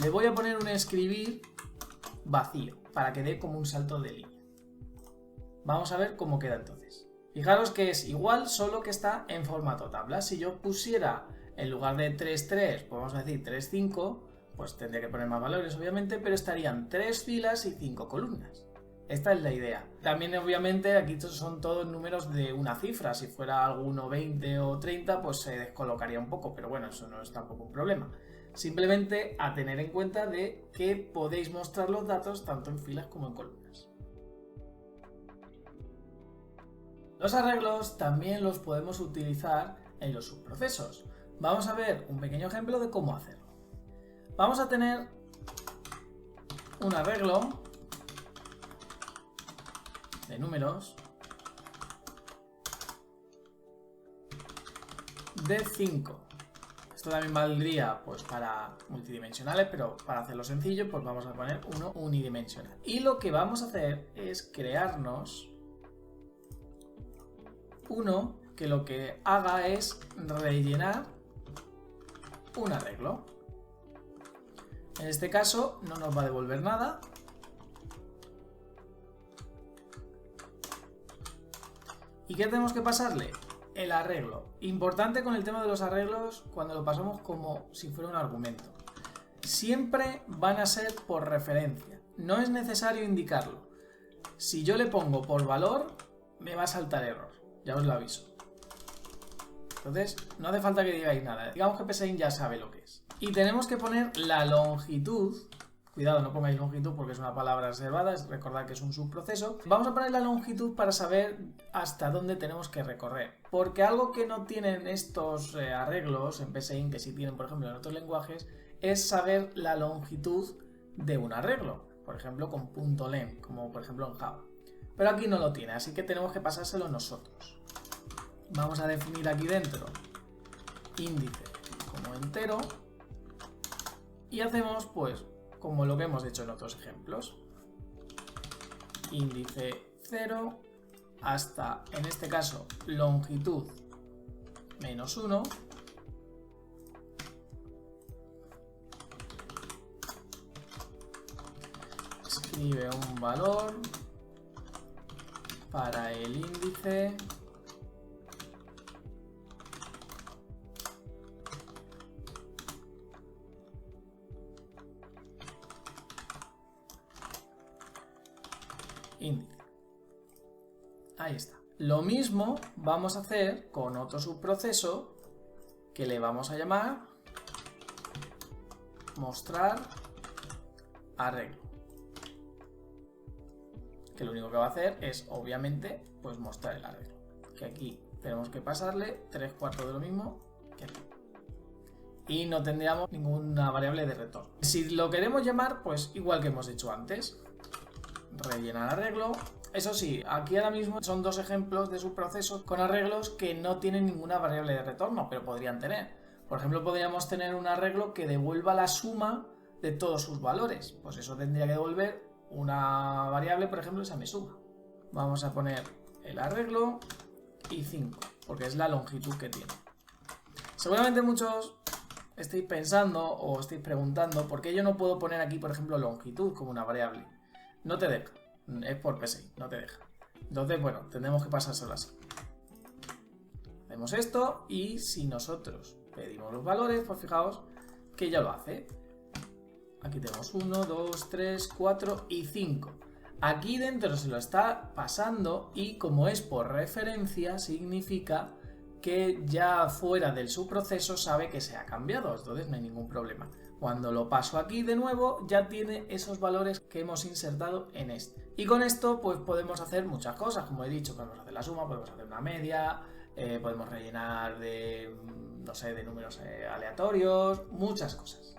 le voy a poner un escribir vacío, para que dé como un salto de línea. Vamos a ver cómo queda entonces. Fijaros que es igual, solo que está en formato tabla. Si yo pusiera, en lugar de 3, 3, pues vamos a decir 3, 5, pues tendría que poner más valores obviamente, pero estarían 3 filas y 5 columnas. Esta es la idea. También obviamente aquí son todos números de una cifra. Si fuera alguno 20 o 30, pues se descolocaría un poco, pero bueno, eso no es tampoco un problema. Simplemente a tener en cuenta de que podéis mostrar los datos tanto en filas como en columnas. Los arreglos también los podemos utilizar en los subprocesos. Vamos a ver un pequeño ejemplo de cómo hacerlo. Vamos a tener un arreglo de números de 5. Esto también valdría pues para multidimensionales, pero para hacerlo sencillo pues vamos a poner uno unidimensional. Y lo que vamos a hacer es crearnos uno que lo que haga es rellenar un arreglo. En este caso no nos va a devolver nada. ¿Y qué tenemos que pasarle? El arreglo. Importante con el tema de los arreglos cuando lo pasamos como si fuera un argumento. Siempre van a ser por referencia. No es necesario indicarlo. Si yo le pongo por valor, me va a saltar error. Ya os lo aviso. Entonces, no hace falta que digáis nada. Digamos que PSeInt ya sabe lo que es. Y tenemos que poner la longitud. Cuidado, no pongáis longitud porque es una palabra reservada. Recordad que es un subproceso. Vamos a poner la longitud para saber hasta dónde tenemos que recorrer. Porque algo que no tienen estos arreglos en PSeInt, que sí tienen, por ejemplo, en otros lenguajes, es saber la longitud de un arreglo. Por ejemplo, con .len, como por ejemplo en Java. Pero aquí no lo tiene, así que tenemos que pasárselo nosotros. Vamos a definir aquí dentro índice como entero y hacemos pues como lo que hemos hecho en otros ejemplos. Índice 0 hasta, en este caso, longitud menos 1. Escribe un valor para el índice índice. Ahí está. Lo mismo vamos a hacer con otro subproceso que le vamos a llamar mostrar arreglo. Que lo único que va a hacer es, obviamente, pues mostrar el arreglo. Que aquí tenemos que pasarle 3/4 de lo mismo que aquí. Y no tendríamos ninguna variable de retorno. Si lo queremos llamar, pues igual que hemos hecho antes. Rellenar arreglo. Eso sí, aquí ahora mismo son dos ejemplos de subprocesos con arreglos que no tienen ninguna variable de retorno, pero podrían tener. Por ejemplo, podríamos tener un arreglo que devuelva la suma de todos sus valores. Pues eso tendría que devolver una variable, por ejemplo, esa me suma. Vamos a poner el arreglo y 5, porque es la longitud que tiene. Seguramente muchos estéis pensando o estéis preguntando por qué yo no puedo poner aquí, por ejemplo, longitud como una variable. No te deja, es por PSeInt, no te deja. Entonces, bueno, tendremos que pasárselo así. Hacemos esto y si nosotros pedimos los valores, pues fijaos que ya lo hace. Aquí tenemos 1, 2, 3, 4 y 5. Aquí dentro se lo está pasando y como es por referencia, significa que ya fuera del subproceso sabe que se ha cambiado, entonces no hay ningún problema. Cuando lo paso aquí de nuevo, ya tiene esos valores que hemos insertado en este. Y con esto pues podemos hacer muchas cosas, como he dicho, podemos hacer la suma, podemos hacer una media, podemos rellenar de, no sé, de números aleatorios, muchas cosas.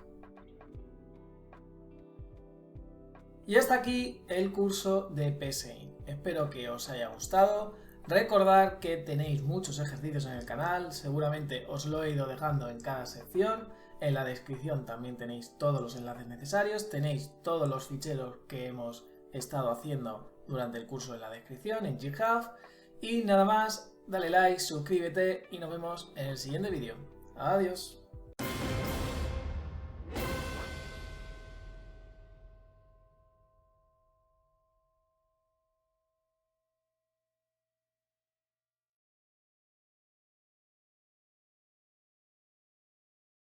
Y hasta aquí el curso de PSeInt. Espero que os haya gustado. Recordad que tenéis muchos ejercicios en el canal, seguramente os lo he ido dejando en cada sección. En la descripción también tenéis todos los enlaces necesarios, tenéis todos los ficheros que hemos estado haciendo durante el curso en la descripción, en GitHub. Y nada más, dale like, suscríbete y nos vemos en el siguiente vídeo. Adiós.